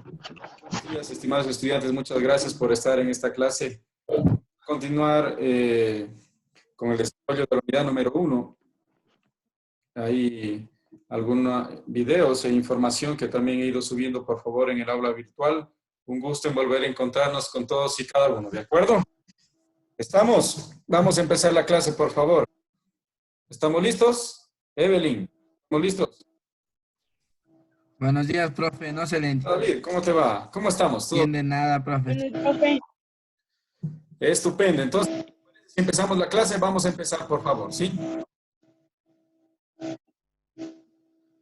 Buenos días, estimados estudiantes. Muchas gracias por estar en esta clase. Continuar con el desarrollo de la unidad número 1. Hay algunos videos e información que también he ido subiendo, por favor, en el aula virtual. Un gusto en volver a encontrarnos con todos y cada uno. ¿De acuerdo? ¿Estamos? Vamos a empezar la clase, por favor. ¿Estamos listos? Evelyn, ¿estamos listos? Buenos días, profe. No se le David, ¿cómo te va? ¿Cómo estamos? ¿Todo entiende nada, profe. Profe. estupendo? Entonces, si empezamos la clase, vamos a empezar, por favor, ¿sí?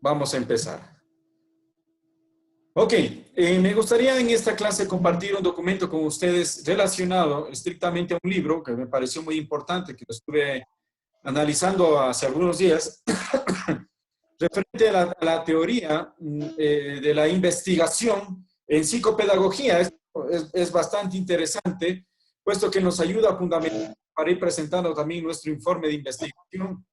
Vamos a empezar. Ok, me gustaría en esta clase compartir un documento con ustedes relacionado estrictamente a un libro que me pareció muy importante, que lo estuve analizando hace algunos días, referente a la teoría de la investigación en psicopedagogía. Es bastante interesante, puesto que nos ayuda a fundamentar para ir presentando también nuestro informe de investigación,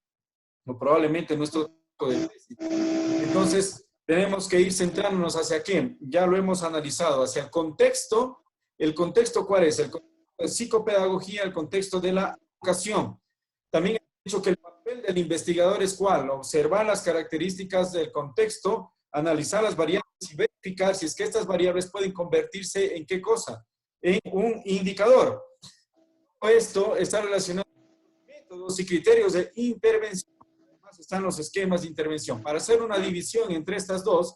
o probablemente nuestro de tesis. Entonces, tenemos que ir centrándonos hacia qué. Ya lo hemos analizado, hacia el contexto. ¿El contexto cuál es? El contexto de psicopedagogía, el contexto de la educación. También he dicho que el papel del investigador es cuál: observar las características del contexto, analizar las variables y verificar si es que estas variables pueden convertirse en qué cosa, en un indicador. Esto está relacionado con métodos y criterios de intervención. Además están los esquemas de intervención. Para hacer una división entre estas dos,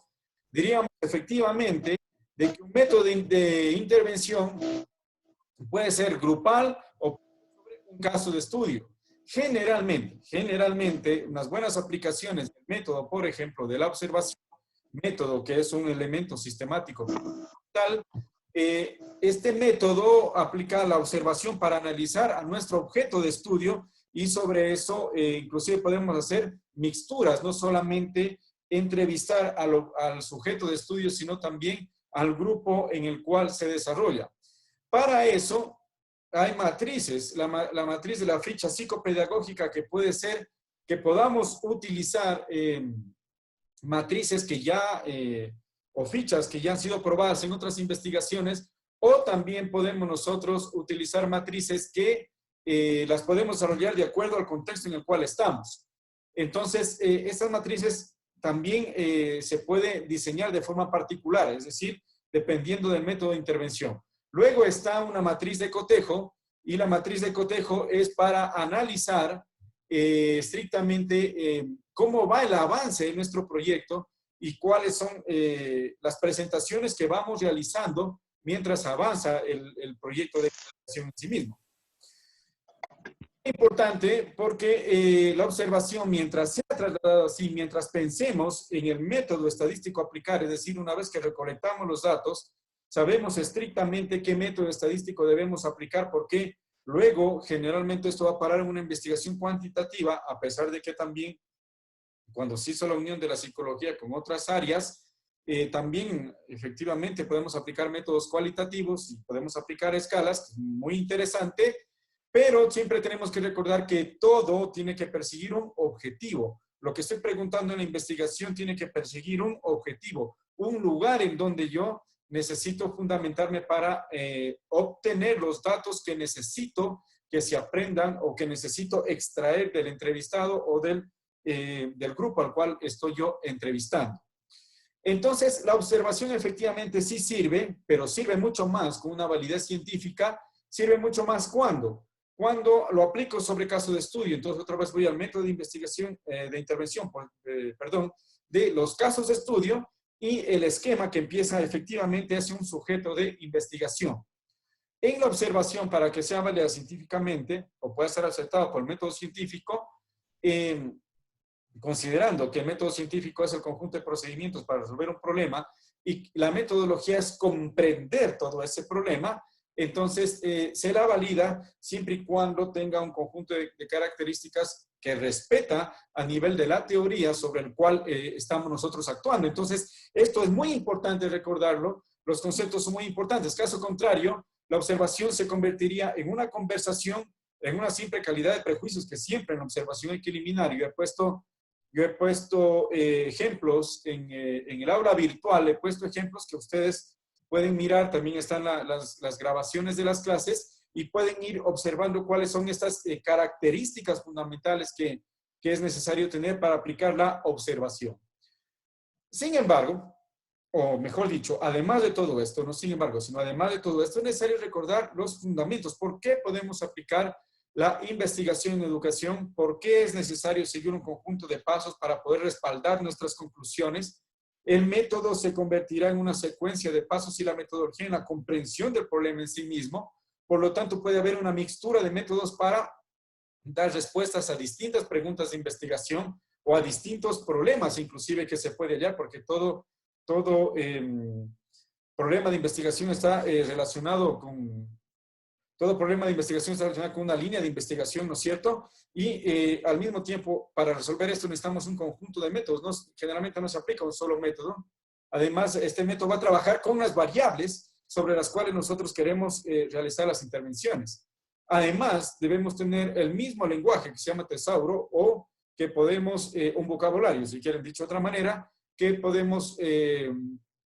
diríamos efectivamente de que un método de intervención puede ser grupal o sobre un caso de estudio. Generalmente, unas buenas aplicaciones del método, por ejemplo, de la observación, método que es un elemento sistemático tal, este método aplica la observación para analizar a nuestro objeto de estudio, y sobre eso inclusive podemos hacer mixturas, no solamente entrevistar al sujeto de estudio, sino también al grupo en el cual se desarrolla. Para eso hay matrices, la matriz de la ficha psicopedagógica, que puede ser que podamos utilizar matrices que ya, o fichas que ya han sido probadas en otras investigaciones, o también podemos nosotros utilizar matrices que las podemos desarrollar de acuerdo al contexto en el cual estamos. Entonces, estas matrices también se puede diseñar de forma particular, es decir, dependiendo del método de intervención. Luego está una matriz de cotejo, y la matriz de cotejo es para analizar estrictamente cómo va el avance de nuestro proyecto y cuáles son las presentaciones que vamos realizando mientras avanza el proyecto de investigación en sí mismo. Importante porque la observación, mientras sea trasladado así, mientras pensemos en el método estadístico a aplicar, es decir, una vez que recolectamos los datos, sabemos estrictamente qué método estadístico debemos aplicar, porque luego generalmente esto va a parar en una investigación cuantitativa, a pesar de que también cuando se hizo la unión de la psicología con otras áreas, también efectivamente podemos aplicar métodos cualitativos y podemos aplicar escalas, muy interesante. Pero siempre tenemos que recordar que todo tiene que perseguir un objetivo. Lo que estoy preguntando en la investigación tiene que perseguir un objetivo, un lugar en donde yo necesito fundamentarme para obtener los datos que necesito que se aprendan, o que necesito extraer del entrevistado o del grupo al cual estoy yo entrevistando. Entonces, la observación efectivamente sí sirve, pero sirve mucho más con una validez científica. Sirve mucho más cuando lo aplico sobre caso de estudio. Entonces, otra vez voy al método de investigación, de intervención, de los casos de estudio, y el esquema que empieza efectivamente hacia un sujeto de investigación. En la observación, para que sea válida científicamente, o pueda ser aceptada por el método científico, considerando que el método científico es el conjunto de procedimientos para resolver un problema, y la metodología es comprender todo ese problema, entonces se la valida siempre y cuando tenga un conjunto de características que respeta a nivel de la teoría sobre el cual estamos nosotros actuando. Entonces, esto es muy importante recordarlo, los conceptos son muy importantes. Caso contrario, la observación se convertiría en una conversación, en una simple calidad de prejuicios, que siempre en la observación hay que eliminar. Yo he puesto ejemplos en el aula virtual, he puesto ejemplos que ustedes pueden mirar, también están las grabaciones de las clases y pueden ir observando cuáles son estas características fundamentales que es necesario tener para aplicar la observación. Sin embargo, o mejor dicho, además de todo esto, no sin embargo, sino además de todo esto, es necesario recordar los fundamentos. ¿Por qué podemos aplicar la investigación en educación? ¿Por qué es necesario seguir un conjunto de pasos para poder respaldar nuestras conclusiones? El método se convertirá en una secuencia de pasos y la metodología en la comprensión del problema en sí mismo. Por lo tanto, puede haber una mixtura de métodos para dar respuestas a distintas preguntas de investigación o a distintos problemas, inclusive, que se puede hallar, porque todo problema de investigación está relacionado con... Todo problema de investigación está relacionado con una línea de investigación, ¿no es cierto? Y al mismo tiempo, para resolver esto necesitamos un conjunto de métodos. ¿No? Generalmente no se aplica un solo método. Además, este método va a trabajar con las variables sobre las cuales nosotros queremos realizar las intervenciones. Además, debemos tener el mismo lenguaje que se llama tesauro o que podemos, un vocabulario, si quieren dicho de otra manera, que podemos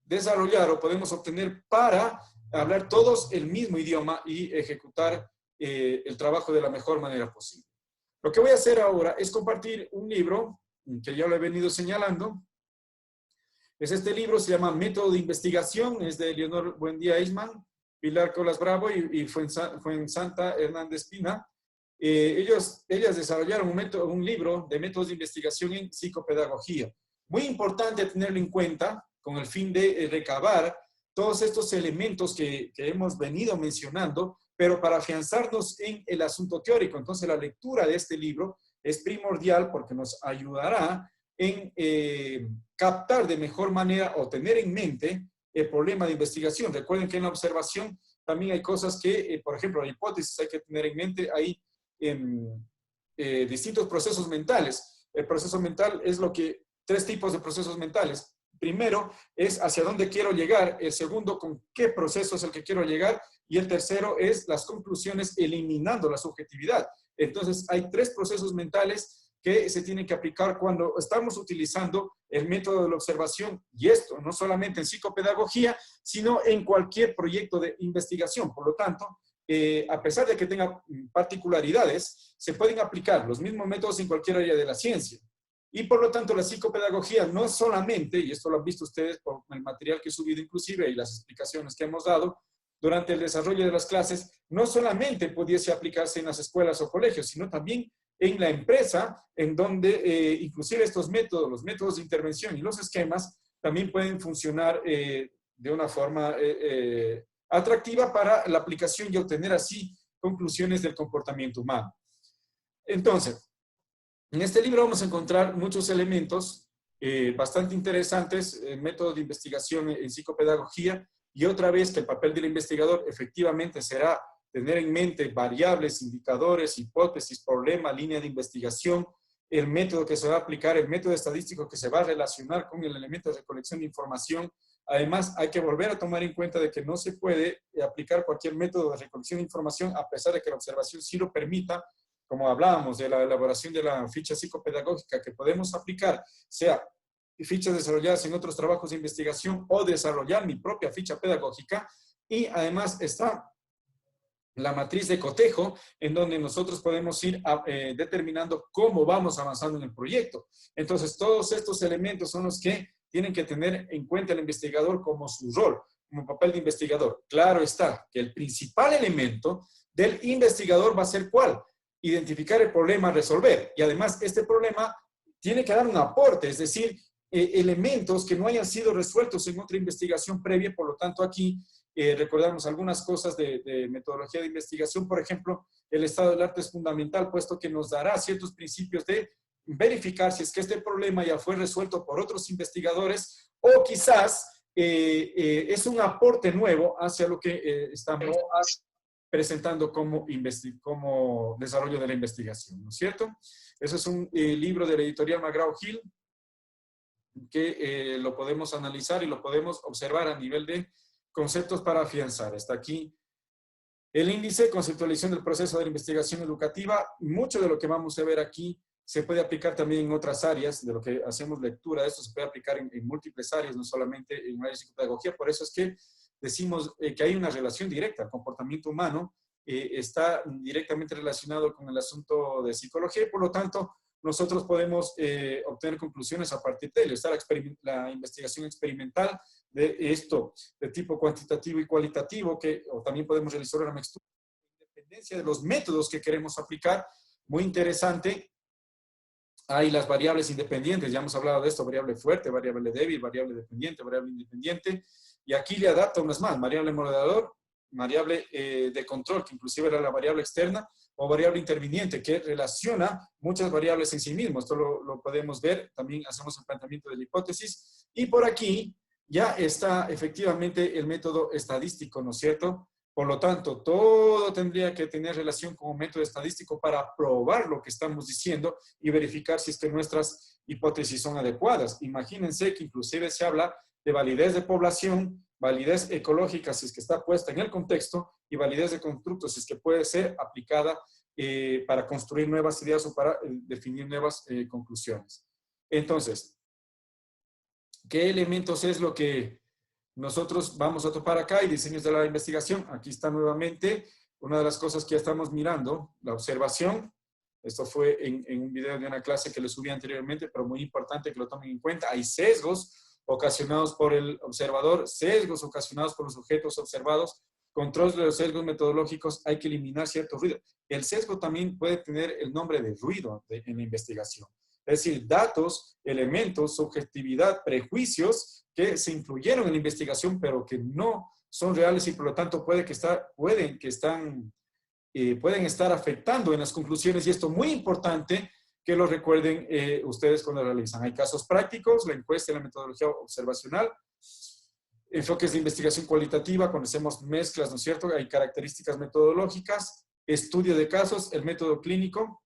desarrollar o podemos obtener para hablar todos el mismo idioma y ejecutar el trabajo de la mejor manera posible. Lo que voy a hacer ahora es compartir un libro que ya lo he venido señalando. Es este libro, se llama Método de Investigación, es de Leonor Buendía Eisman, Pilar Colas Bravo y Fuensanta Hernández Pina. Ellas desarrollaron un libro de métodos de investigación en psicopedagogía. Muy importante tenerlo en cuenta con el fin de recabar todos estos elementos que hemos venido mencionando, pero para afianzarnos en el asunto teórico. Entonces, la lectura de este libro es primordial porque nos ayudará en captar de mejor manera o tener en mente el problema de investigación. Recuerden que en la observación también hay cosas que, por ejemplo, la hipótesis hay que tener en mente. Hay distintos procesos mentales. El proceso mental es tres tipos de procesos mentales. Primero es hacia dónde quiero llegar, el segundo con qué proceso es el que quiero llegar y el tercero es las conclusiones eliminando la subjetividad. Entonces hay tres procesos mentales que se tienen que aplicar cuando estamos utilizando el método de la observación, y esto no solamente en psicopedagogía, sino en cualquier proyecto de investigación. Por lo tanto, a pesar de que tenga particularidades, se pueden aplicar los mismos métodos en cualquier área de la ciencia. Y por lo tanto, la psicopedagogía no solamente, y esto lo han visto ustedes por el material que he subido inclusive y las explicaciones que hemos dado durante el desarrollo de las clases, no solamente pudiese aplicarse en las escuelas o colegios, sino también en la empresa, en donde inclusive estos métodos, los métodos de intervención y los esquemas, también pueden funcionar de una forma atractiva para la aplicación y obtener así conclusiones del comportamiento humano. Entonces, en este libro vamos a encontrar muchos elementos bastante interesantes, métodos de investigación en psicopedagogía, y otra vez que el papel del investigador efectivamente será tener en mente variables, indicadores, hipótesis, problema, línea de investigación, el método que se va a aplicar, el método estadístico que se va a relacionar con el elemento de recolección de información. Además, hay que volver a tomar en cuenta de que no se puede aplicar cualquier método de recolección de información, a pesar de que la observación sí lo permita, como hablábamos de la elaboración de la ficha psicopedagógica que podemos aplicar, sea fichas desarrolladas en otros trabajos de investigación o desarrollar mi propia ficha pedagógica. Y además está la matriz de cotejo, en donde nosotros podemos ir determinando cómo vamos avanzando en el proyecto. Entonces, todos estos elementos son los que tienen que tener en cuenta el investigador como su rol, como papel de investigador. Claro está que el principal elemento del investigador va a ser ¿cuál? Identificar el problema a resolver. Y además, este problema tiene que dar un aporte, es decir, elementos que no hayan sido resueltos en otra investigación previa. Por lo tanto, aquí recordamos algunas cosas de metodología de investigación. Por ejemplo, el estado del arte es fundamental, puesto que nos dará ciertos principios de verificar si es que este problema ya fue resuelto por otros investigadores o quizás es un aporte nuevo hacia lo que estamos presentando como desarrollo de la investigación, ¿no es cierto? Eso es un libro de la editorial McGraw-Hill que lo podemos analizar y lo podemos observar a nivel de conceptos para afianzar. Hasta aquí el índice, conceptualización del proceso de la investigación educativa. Mucho de lo que vamos a ver aquí se puede aplicar también en otras áreas, de lo que hacemos lectura. Esto se puede aplicar en múltiples áreas, no solamente en una psicopedagogía. Por eso es que decimos que hay una relación directa. El comportamiento humano está directamente relacionado con el asunto de psicología y por lo tanto nosotros podemos obtener conclusiones a partir de ello. Está la investigación experimental de esto, de tipo cuantitativo y cualitativo, o también podemos realizar una mixtura en dependencia de los métodos que queremos aplicar. Muy interesante. Hay las variables independientes, ya hemos hablado de esto, variable fuerte, variable débil, variable dependiente, variable independiente. Y aquí le adapta unas más, variable moderador, variable de control, que inclusive era la variable externa, o variable interviniente, que relaciona muchas variables en sí mismo. Esto lo podemos ver, también hacemos el planteamiento de la hipótesis. Y por aquí ya está efectivamente el método estadístico, ¿no es cierto? Por lo tanto, todo tendría que tener relación con un método estadístico para probar lo que estamos diciendo y verificar si es que nuestras hipótesis son adecuadas. Imagínense que inclusive se habla de validez de población, validez ecológica si es que está puesta en el contexto y validez de constructos si es que puede ser aplicada para construir nuevas ideas o para definir nuevas conclusiones. Entonces, ¿qué elementos es lo que nosotros vamos a topar acá? Y diseños de la investigación. Aquí está nuevamente una de las cosas que ya estamos mirando, la observación. Esto fue en un video de una clase que les subí anteriormente, pero muy importante que lo tomen en cuenta. Hay sesgos ocasionados por el observador, sesgos ocasionados por los objetos observados, control de los sesgos metodológicos, hay que eliminar cierto ruido. El sesgo también puede tener el nombre de ruido en la investigación. Es decir, datos, elementos, subjetividad, prejuicios que se incluyeron en la investigación, pero que no son reales y por lo tanto pueden estar afectando en las conclusiones. Y esto es muy importante que lo recuerden ustedes cuando realizan. Hay casos prácticos, la encuesta y la metodología observacional, enfoques de investigación cualitativa, conocemos mezclas, ¿no es cierto? Hay características metodológicas, estudio de casos, el método clínico,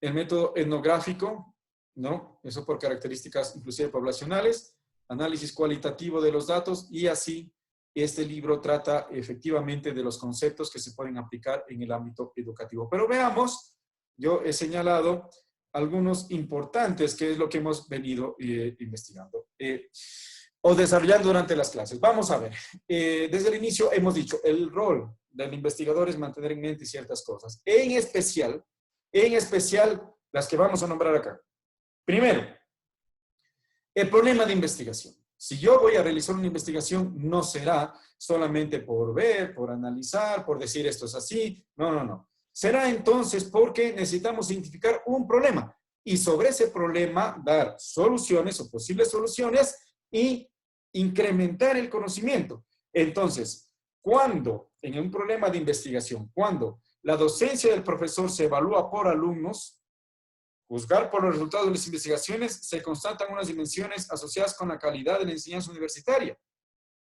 el método etnográfico, ¿no? Eso por características inclusive poblacionales, análisis cualitativo de los datos y así este libro trata efectivamente de los conceptos que se pueden aplicar en el ámbito educativo. Pero veamos, yo he señalado algunos importantes que es lo que hemos venido investigando o desarrollando durante las clases. Vamos a ver, desde el inicio hemos dicho, el rol del investigador es mantener en mente ciertas cosas, en especial las que vamos a nombrar acá. Primero, el problema de investigación. Si yo voy a realizar una investigación, no será solamente por ver, por analizar, por decir esto es así. No, no, no. Será entonces porque necesitamos identificar un problema y sobre ese problema dar soluciones o posibles soluciones y incrementar el conocimiento. Entonces, cuando en un problema de investigación, cuando la docencia del profesor se evalúa por alumnos, juzgar por los resultados de las investigaciones, se constatan unas dimensiones asociadas con la calidad de la enseñanza universitaria.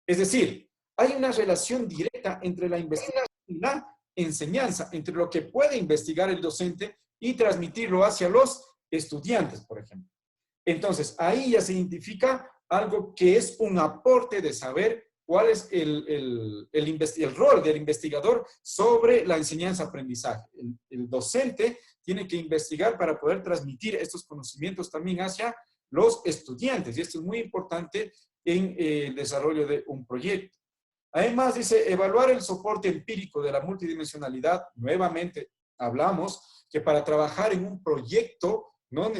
Es decir, hay una relación directa entre la investigación y la enseñanza, entre lo que puede investigar el docente y transmitirlo hacia los estudiantes, por ejemplo. Entonces, ahí ya se identifica algo que es un aporte de saber cuál es el rol del investigador sobre la enseñanza-aprendizaje. El docente tiene que investigar para poder transmitir estos conocimientos también hacia los estudiantes. Y esto es muy importante en el desarrollo de un proyecto. Además, dice, evaluar el soporte empírico de la multidimensionalidad. Nuevamente, hablamos que para trabajar en un proyecto no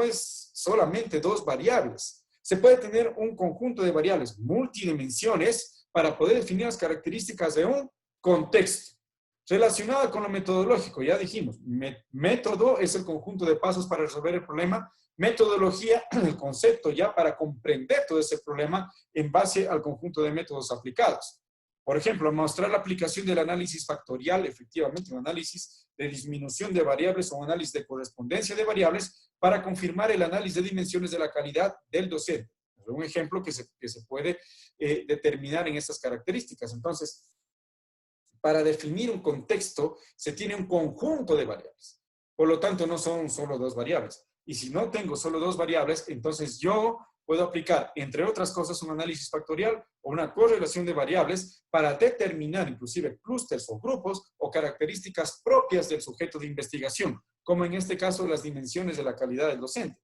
es solamente dos variables. Se puede tener un conjunto de variables multidimensiones para poder definir las características de un contexto. Relacionada con lo metodológico, ya dijimos, método es el conjunto de pasos para resolver el problema, metodología, el concepto ya para comprender todo ese problema en base al conjunto de métodos aplicados. Por ejemplo, mostrar la aplicación del análisis factorial, efectivamente, un análisis de disminución de variables o un análisis de correspondencia de variables para confirmar el análisis de dimensiones de la calidad del docente. Es un ejemplo que se puede determinar en estas características. Entonces, para definir un contexto se tiene un conjunto de variables. Por lo tanto, no son solo dos variables. Y si no tengo solo dos variables, entonces yo puedo aplicar, entre otras cosas, un análisis factorial o una correlación de variables para determinar inclusive clústeres o grupos o características propias del sujeto de investigación, como en este caso las dimensiones de la calidad del docente.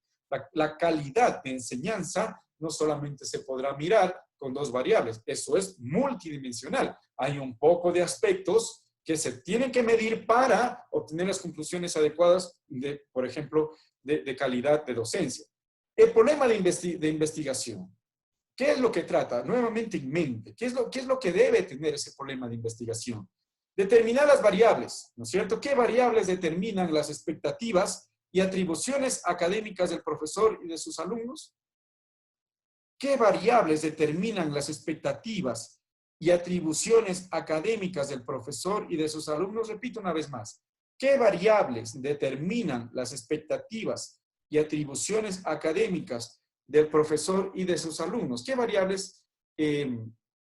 La calidad de enseñanza no solamente se podrá mirar con dos variables, eso es multidimensional. Hay un poco de aspectos que se tienen que medir para obtener las conclusiones adecuadas de, por ejemplo, de calidad de docencia. El problema de investigación. ¿Qué es lo que trata? Nuevamente en mente. ¿Qué es lo que debe tener ese problema de investigación? Determinar las variables, ¿no es cierto? ¿Qué variables determinan las expectativas y atribuciones académicas del profesor y de sus alumnos? ¿Qué variables determinan las expectativas y atribuciones académicas del profesor y de sus alumnos? Repito una vez más. ¿Qué variables determinan las expectativas y atribuciones académicas del profesor y de sus alumnos? ¿Qué variables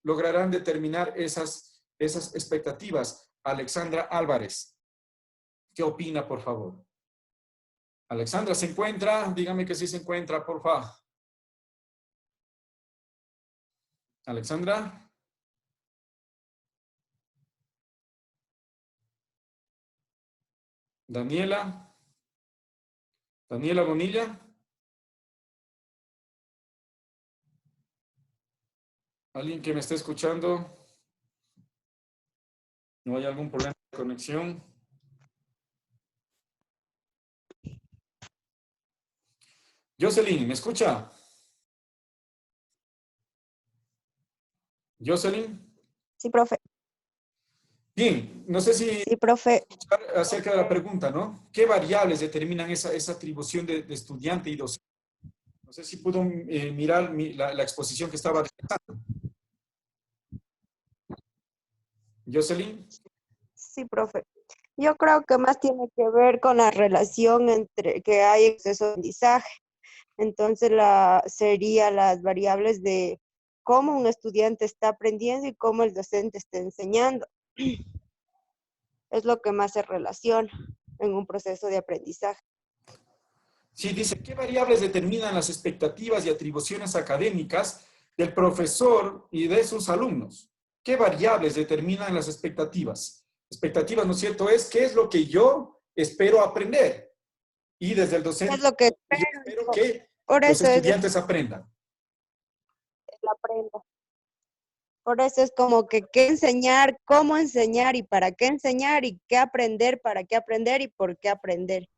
lograrán determinar esas expectativas? Alexandra Álvarez, ¿qué opina, por favor? Alexandra, ¿se encuentra? Dígame que sí se encuentra, por favor. Alexandra. Daniela. Daniela Bonilla. ¿Alguien que me esté escuchando? ¿No hay algún problema de conexión? Jocelyn, ¿me escucha? Jocelyn. Sí, profe. Bien, no sé si Sí, profe. acerca de la pregunta, ¿no? ¿Qué variables determinan esa atribución de estudiante y docente? No sé si pudo mirar la exposición que estaba realizando. Jocelyn. Sí, profe. Yo creo que más tiene que ver con la relación entre que hay exceso de aprendizaje. Entonces serían las variables de cómo un estudiante está aprendiendo y cómo el docente está enseñando. Es lo que más se relaciona en un proceso de aprendizaje. Sí, dice, ¿qué variables determinan las expectativas y atribuciones académicas del profesor y de sus alumnos? ¿Qué variables determinan las expectativas? Expectativas, ¿no es cierto? Es qué es lo que yo espero aprender. Y desde el docente, Es lo que yo espero que por los eso estudiantes aprendan. la aprendo. Por eso es como que qué enseñar, cómo enseñar y para qué enseñar y qué aprender, para qué aprender y por qué aprender.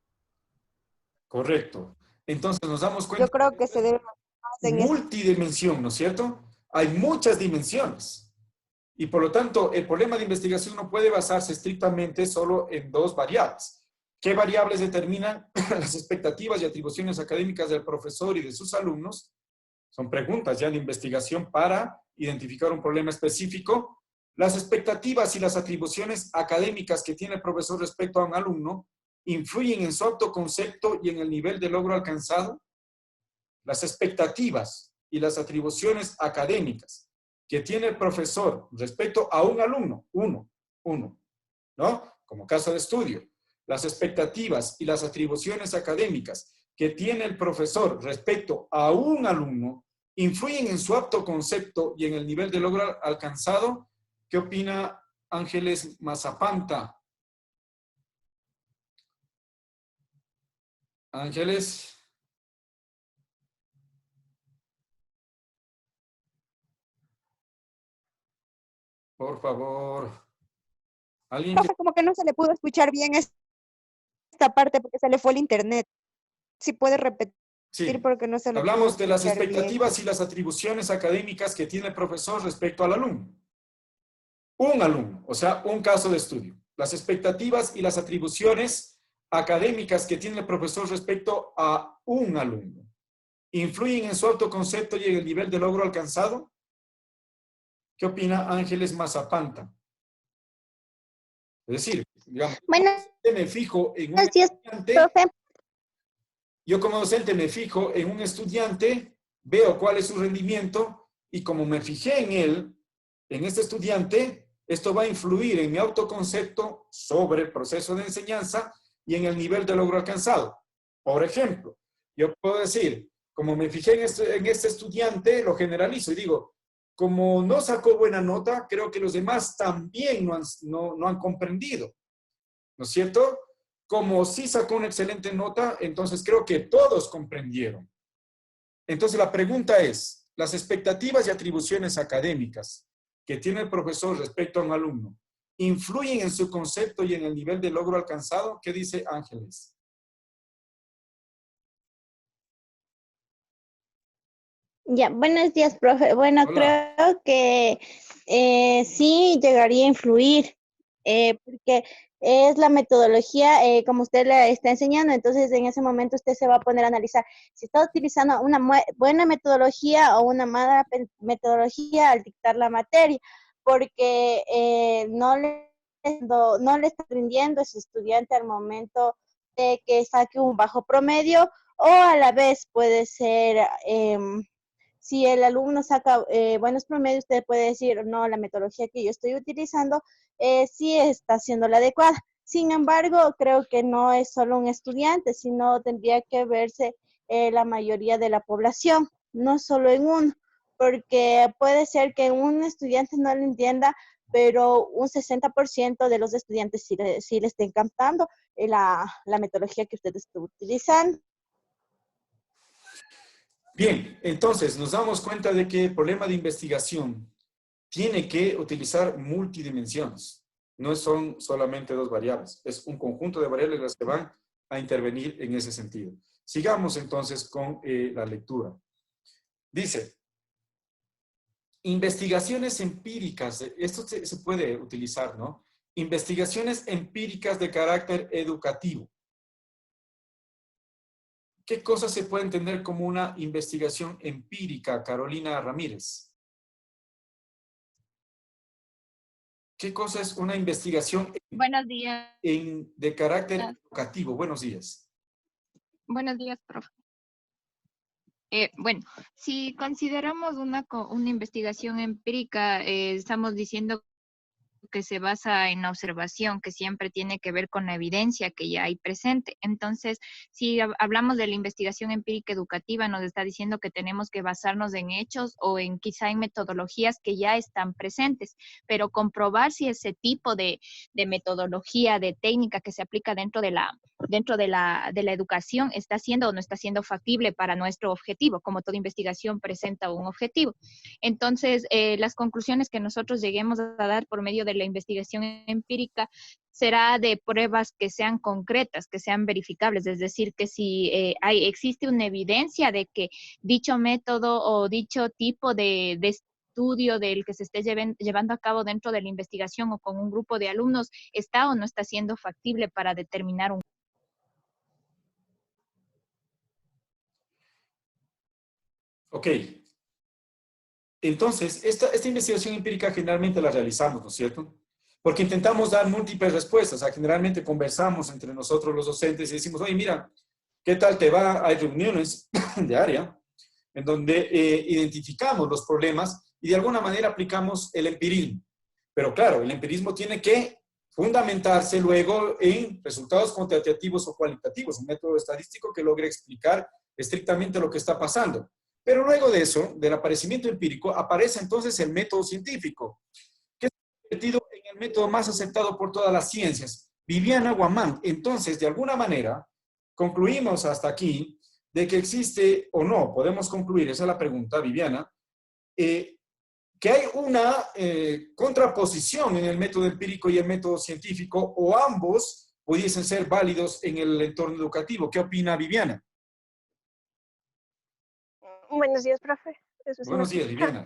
Correcto. Entonces nos damos cuenta Yo creo que se debe más en eso. multidimensión, ¿no es cierto? Hay muchas dimensiones. Y por lo tanto, el problema de investigación no puede basarse estrictamente solo en dos variables. ¿Qué variables determinan las expectativas y atribuciones académicas del profesor y de sus alumnos? Son preguntas ya de investigación para identificar un problema específico. Las expectativas y las atribuciones académicas que tiene el profesor respecto a un alumno influyen en su autoconcepto y en el nivel de logro alcanzado. Las expectativas y las atribuciones académicas que tiene el profesor respecto a un alumno, uno, ¿no? Como caso de estudio. Las expectativas y las atribuciones académicas que tiene el profesor respecto a un alumno influyen en su autoconcepto y en el nivel de logro alcanzado. ¿Qué opina Ángeles Mazapanta? Ángeles. Por favor. ¿Alguien que... Profe, como que no se le pudo escuchar bien esta parte porque se le fue el internet. Si puede repetir Sí, porque no se le pudo hablamos de las escuchar bien. expectativas y las atribuciones académicas que tiene el profesor respecto al alumno. Un alumno, o sea, un caso de estudio. Las expectativas y las atribuciones académicas que tiene el profesor respecto a un alumno. ¿Influyen en su autoconcepto y en el nivel de logro alcanzado? ¿Qué opina Ángeles Mazapanta? Es decir, digamos, Bueno, me fijo en un así es, estudiante. profe. Yo como docente me fijo en un estudiante, veo cuál es su rendimiento y como me fijé en él, en este estudiante, esto va a influir en mi autoconcepto sobre el proceso de enseñanza y en el nivel de logro alcanzado. Por ejemplo, yo puedo decir, como me fijé en este estudiante, lo generalizo y digo, como no sacó buena nota, creo que los demás también no han comprendido, ¿no es cierto? Como sí sacó una excelente nota, entonces creo que todos comprendieron. Entonces la pregunta es, las expectativas y atribuciones académicas que tiene el profesor respecto a un alumno, ¿influyen en su concepto y en el nivel de logro alcanzado? ¿Qué dice Ángeles? Ya, buenos días, profe. Bueno, Hola. creo que sí llegaría a influir, porque es la metodología, como usted le está enseñando, entonces en ese momento usted se va a poner a analizar si está utilizando una buena metodología o una mala metodología al dictar la materia, porque no le está rindiendo ese estudiante al momento de que saque un bajo promedio o a la vez puede ser... si el alumno saca buenos promedios, usted puede decir, no, la metodología que yo estoy utilizando sí está siendo la adecuada. Sin embargo, creo que no es solo un estudiante, sino tendría que verse la mayoría de la población, no solo en uno, porque puede ser que un estudiante no lo entienda, pero un 60% de los estudiantes sí le estén captando la metodología que usted está utilizando. Bien, entonces nos damos cuenta de que el problema de investigación tiene que utilizar multidimensiones. No son solamente dos variables, es un conjunto de variables las que van a intervenir en ese sentido. Sigamos entonces con la lectura. Dice, investigaciones empíricas, esto se puede utilizar, ¿no? Investigaciones empíricas de carácter educativo. ¿Qué cosa se puede entender como una investigación empírica, Carolina Ramírez? ¿Qué cosa es una investigación Buenos días. de carácter educativo? Buenos días. Buenos días, profe. Bueno, si consideramos una investigación empírica, estamos diciendo que se basa en la observación, que siempre tiene que ver con la evidencia que ya hay presente. Entonces, si hablamos de la investigación empírica educativa, nos está diciendo que tenemos que basarnos en hechos o en quizá en metodologías que ya están presentes, pero comprobar si ese tipo de metodología, de técnica que se aplica dentro de la educación está siendo o no está siendo factible para nuestro objetivo, como toda investigación presenta un objetivo. Entonces, las conclusiones que nosotros lleguemos a dar por medio de la investigación empírica será de pruebas que sean concretas, que sean verificables, es decir, que si existe una evidencia de que dicho método o dicho tipo de estudio del que se esté llevando a cabo dentro de la investigación o con un grupo de alumnos está o no está siendo factible para determinar un... Ok. Entonces, esta investigación empírica generalmente la realizamos, ¿no es cierto? Porque intentamos dar múltiples respuestas. O sea, generalmente conversamos entre nosotros los docentes y decimos, oye, mira, ¿qué tal te va? Hay reuniones de área en donde identificamos los problemas y de alguna manera aplicamos el empirismo. Pero claro, el empirismo tiene que fundamentarse luego en resultados cuantitativos o cualitativos, un método estadístico que logre explicar estrictamente lo que está pasando. Pero luego de eso, del aparecimiento empírico, aparece entonces el método científico, que es convertido en el método más aceptado por todas las ciencias. Viviana Guamán. Entonces, de alguna manera, concluimos hasta aquí de que existe o no, podemos concluir, esa es la pregunta, Viviana, que hay una contraposición en el método empírico y el método científico, o ambos pudiesen ser válidos en el entorno educativo. ¿Qué opina Viviana? Buenos días, profe. Eso sí Buenos días, Viviana.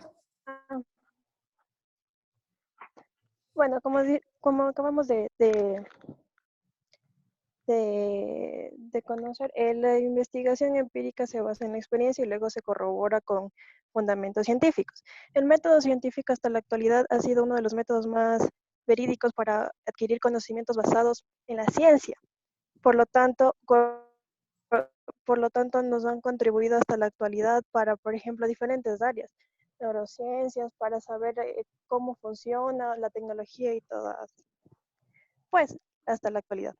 Bueno, como acabamos de conocer, la investigación empírica se basa en la experiencia y luego se corrobora con fundamentos científicos. El método científico hasta la actualidad ha sido uno de los métodos más verídicos para adquirir conocimientos basados en la ciencia. Por lo tanto, nos han contribuido hasta la actualidad para, por ejemplo, diferentes áreas, neurociencias, para saber cómo funciona la tecnología y todas, pues, hasta la actualidad.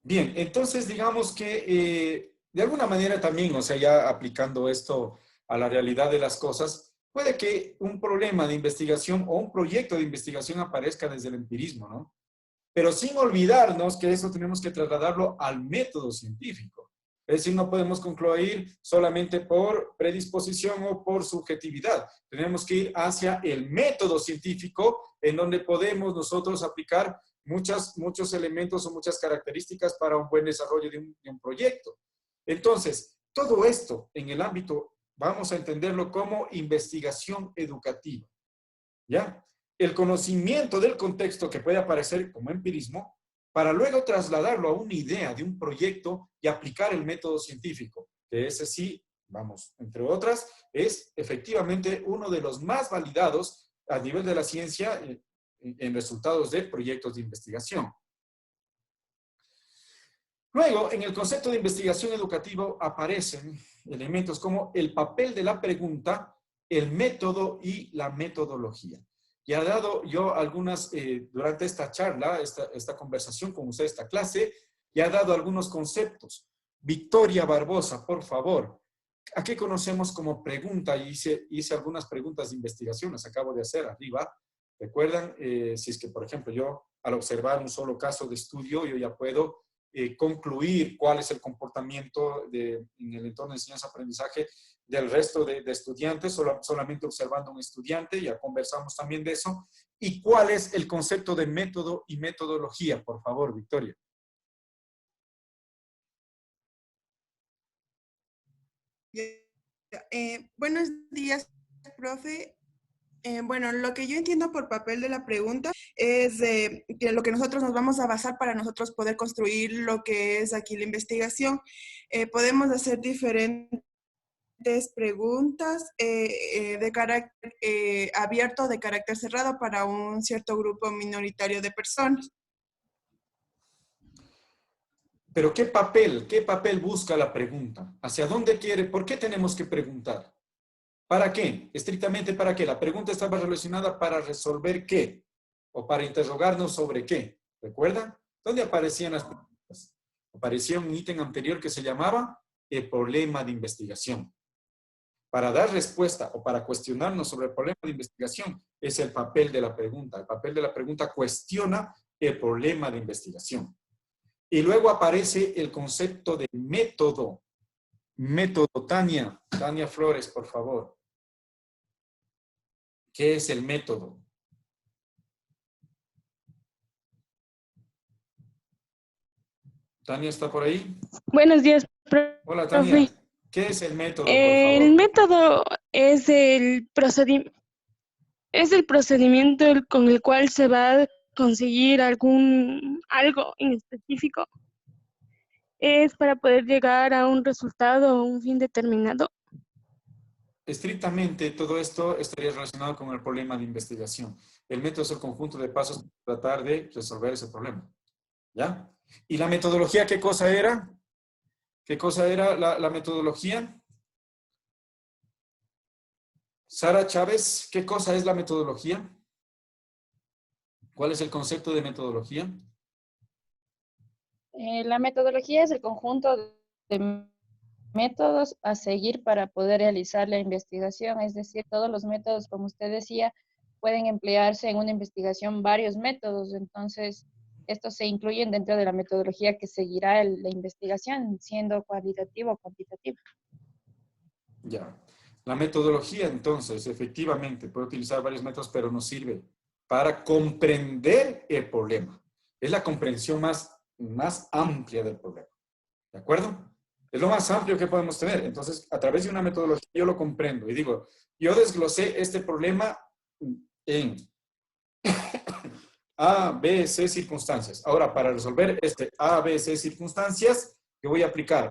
Bien, entonces digamos que de alguna manera también, o sea, ya aplicando esto a la realidad de las cosas, puede que un problema de investigación o un proyecto de investigación aparezca desde el empirismo, ¿no? Pero sin olvidarnos que eso tenemos que trasladarlo al método científico. Es decir, no podemos concluir solamente por predisposición o por subjetividad. Tenemos que ir hacia el método científico en donde podemos nosotros aplicar muchos elementos o muchas características para un buen desarrollo de un proyecto. Entonces, todo esto en el ámbito, vamos a entenderlo como investigación educativa. ¿Ya? El conocimiento del contexto que puede aparecer como empirismo, para luego trasladarlo a una idea de un proyecto y aplicar el método científico, que ese sí, vamos, entre otras, es efectivamente uno de los más validados a nivel de la ciencia en resultados de proyectos de investigación. Luego, en el concepto de investigación educativa aparecen elementos como el papel de la pregunta, el método y la metodología. Y ha dado yo algunas, durante esta charla, esta conversación con usted, esta clase, y ha dado algunos conceptos. Victoria Barbosa, por favor, ¿a qué conocemos como pregunta? Y hice algunas preguntas de investigación, las acabo de hacer arriba. ¿Recuerdan? Si es que, por ejemplo, yo al observar un solo caso de estudio, yo ya puedo concluir cuál es el comportamiento en el entorno de enseñanza-aprendizaje del resto de estudiantes, solamente observando un estudiante, ya conversamos también de eso. ¿Y cuál es el concepto de método y metodología? Por favor, Victoria. Buenos días, profe. Bueno, lo que yo entiendo por papel de la pregunta es que lo que nosotros nos vamos a basar para nosotros poder construir lo que es aquí la investigación. Podemos hacer diferentes preguntas de carácter abierto, de carácter cerrado para un cierto grupo minoritario de personas. Pero ¿qué papel busca la pregunta? ¿Hacia dónde quiere? ¿Por qué tenemos que preguntar? ¿Para qué? Estrictamente ¿para qué? La pregunta estaba relacionada para resolver qué, o para interrogarnos sobre qué. ¿Recuerdan? ¿Dónde aparecían las preguntas? Aparecía un ítem anterior que se llamaba el problema de investigación. Para dar respuesta o para cuestionarnos sobre el problema de investigación es el papel de la pregunta. El papel de la pregunta cuestiona el problema de investigación. Y luego aparece el concepto de método. Método, Tania Flores, por favor. ¿Qué es el método? ¿Tania está por ahí? Buenos días, profe. Hola, Tania. ¿Qué es el método, por favor? El método es el procedimiento con el cual se va a conseguir algo en específico. Es para poder llegar a un resultado o un fin determinado. Estrictamente, todo esto estaría relacionado con el problema de investigación. El método es el conjunto de pasos para tratar de resolver ese problema. ¿Ya? ¿Y la metodología qué cosa era? ¿Qué cosa era la metodología? Sara Chávez, ¿qué cosa es la metodología? ¿Cuál es el concepto de metodología? La metodología es el conjunto de métodos a seguir para poder realizar la investigación, es decir, todos los métodos, como usted decía, pueden emplearse en una investigación varios métodos, entonces estos se incluyen dentro de la metodología que seguirá la investigación, siendo cualitativo o cuantitativo. Ya. La metodología, entonces, efectivamente, puede utilizar varios métodos, pero nos sirve para comprender el problema. Es la comprensión más amplia del problema. ¿De acuerdo? Es lo más amplio que podemos tener. Entonces, a través de una metodología yo lo comprendo y digo, yo desglosé este problema en A, B, C circunstancias. Ahora, para resolver este A, B, C circunstancias, ¿qué voy a aplicar?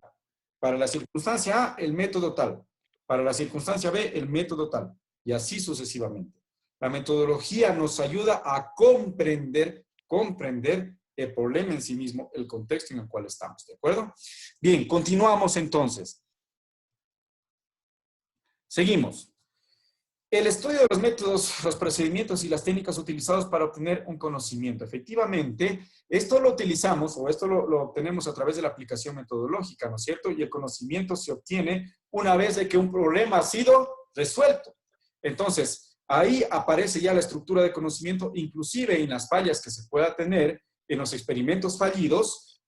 Para la circunstancia A, el método tal. Para la circunstancia B, el método tal. Y así sucesivamente. La metodología nos ayuda a comprender el problema en sí mismo, el contexto en el cual estamos. ¿De acuerdo? Bien, continuamos entonces. Seguimos. El estudio de los métodos, los procedimientos y las técnicas utilizados para obtener un conocimiento. Efectivamente, esto lo utilizamos o esto lo obtenemos a través de la aplicación metodológica, ¿no es cierto? Y el conocimiento se obtiene una vez de que un problema ha sido resuelto. Entonces, ahí aparece ya la estructura de conocimiento, inclusive en las fallas que se pueda tener en los experimentos fallidos,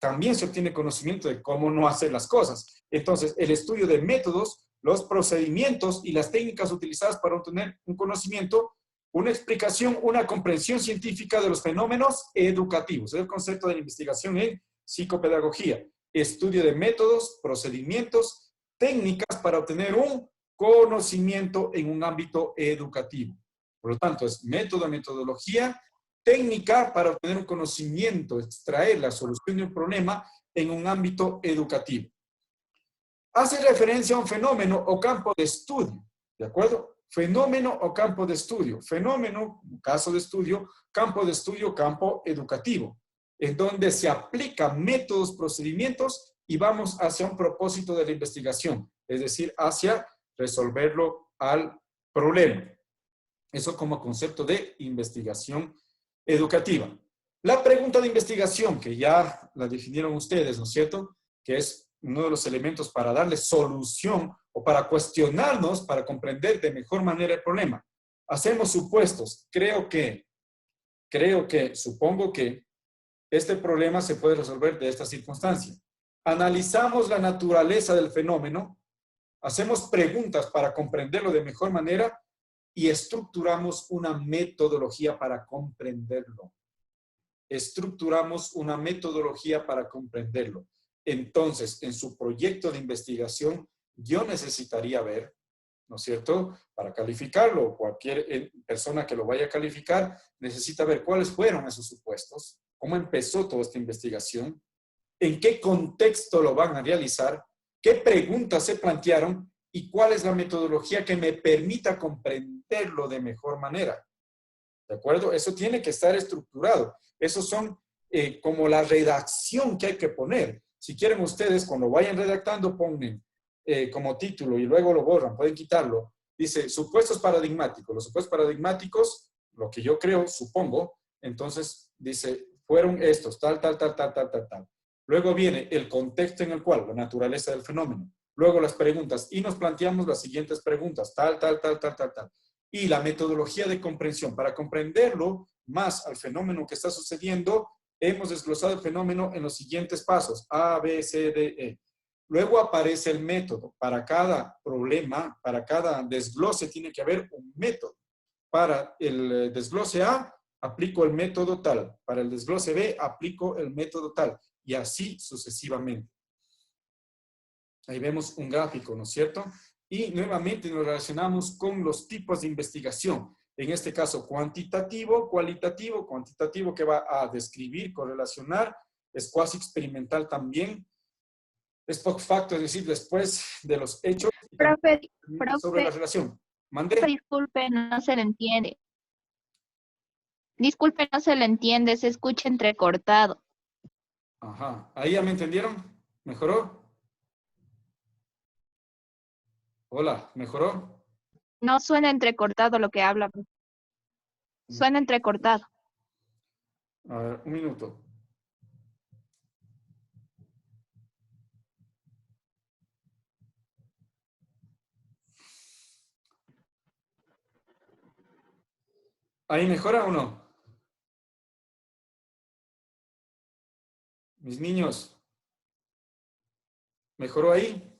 también se obtiene conocimiento de cómo no hacer las cosas. Entonces, el estudio de métodos, los procedimientos y las técnicas utilizadas para obtener un conocimiento, una explicación, una comprensión científica de los fenómenos educativos. Es el concepto de la investigación en psicopedagogía. Estudio de métodos, procedimientos, técnicas para obtener un conocimiento en un ámbito educativo. Por lo tanto, es método, metodología, técnica para obtener un conocimiento, extraer la solución de un problema en un ámbito educativo. Hace referencia a un fenómeno o campo de estudio, ¿de acuerdo? Fenómeno o campo de estudio. Fenómeno, caso de estudio, campo educativo, en donde se aplican métodos, procedimientos y vamos hacia un propósito de la investigación, es decir, hacia resolverlo al problema. Eso como concepto de investigación educativa. La pregunta de investigación, que ya la definieron ustedes, ¿no es cierto? Que es uno de los elementos para darle solución o para cuestionarnos, para comprender de mejor manera el problema. Hacemos supuestos. Supongo que este problema se puede resolver de esta circunstancia. Analizamos la naturaleza del fenómeno, hacemos preguntas para comprenderlo de mejor manera y estructuramos una metodología para comprenderlo. Entonces, en su proyecto de investigación, yo necesitaría ver, ¿no es cierto? Para calificarlo, cualquier persona que lo vaya a calificar necesita ver cuáles fueron esos supuestos, cómo empezó toda esta investigación, en qué contexto lo van a realizar, qué preguntas se plantearon y cuál es la metodología que me permita comprenderlo de mejor manera. ¿De acuerdo? Eso tiene que estar estructurado. Esos son como la redacción que hay que poner. Si quieren ustedes, cuando vayan redactando, ponen como título y luego lo borran, pueden quitarlo. Dice, supuestos paradigmáticos. Los supuestos paradigmáticos, lo que yo creo, supongo, entonces dice, fueron estos, tal. Luego viene el contexto en el cual, la naturaleza del fenómeno. Luego las preguntas y nos planteamos las siguientes preguntas, tal. Y la metodología de comprensión. Para comprenderlo más al fenómeno que está sucediendo, hemos desglosado el fenómeno en los siguientes pasos, A, B, C, D, E. Luego aparece el método. Para cada problema, para cada desglose tiene que haber un método. Para el desglose A, aplico el método tal. Para el desglose B, aplico el método tal. Y así sucesivamente. Ahí vemos un gráfico, ¿no es cierto? Y nuevamente nos relacionamos con los tipos de investigación. En este caso, cuantitativo, cualitativo. Cuantitativo que va a describir, correlacionar. Es cuasi experimental también. Es post facto, es decir, después de los hechos. Profe, sobre la relación. ¿Mande? Disculpe, no se le entiende. Disculpe, no se le entiende, se escucha entrecortado. Ajá. ¿Ahí ya me entendieron? ¿Mejoró? Hola, ¿mejoró? No suena entrecortado lo que habla. Suena entrecortado. A ver, un minuto. ¿Ahí mejora o no? Mis niños. ¿Mejoró ahí?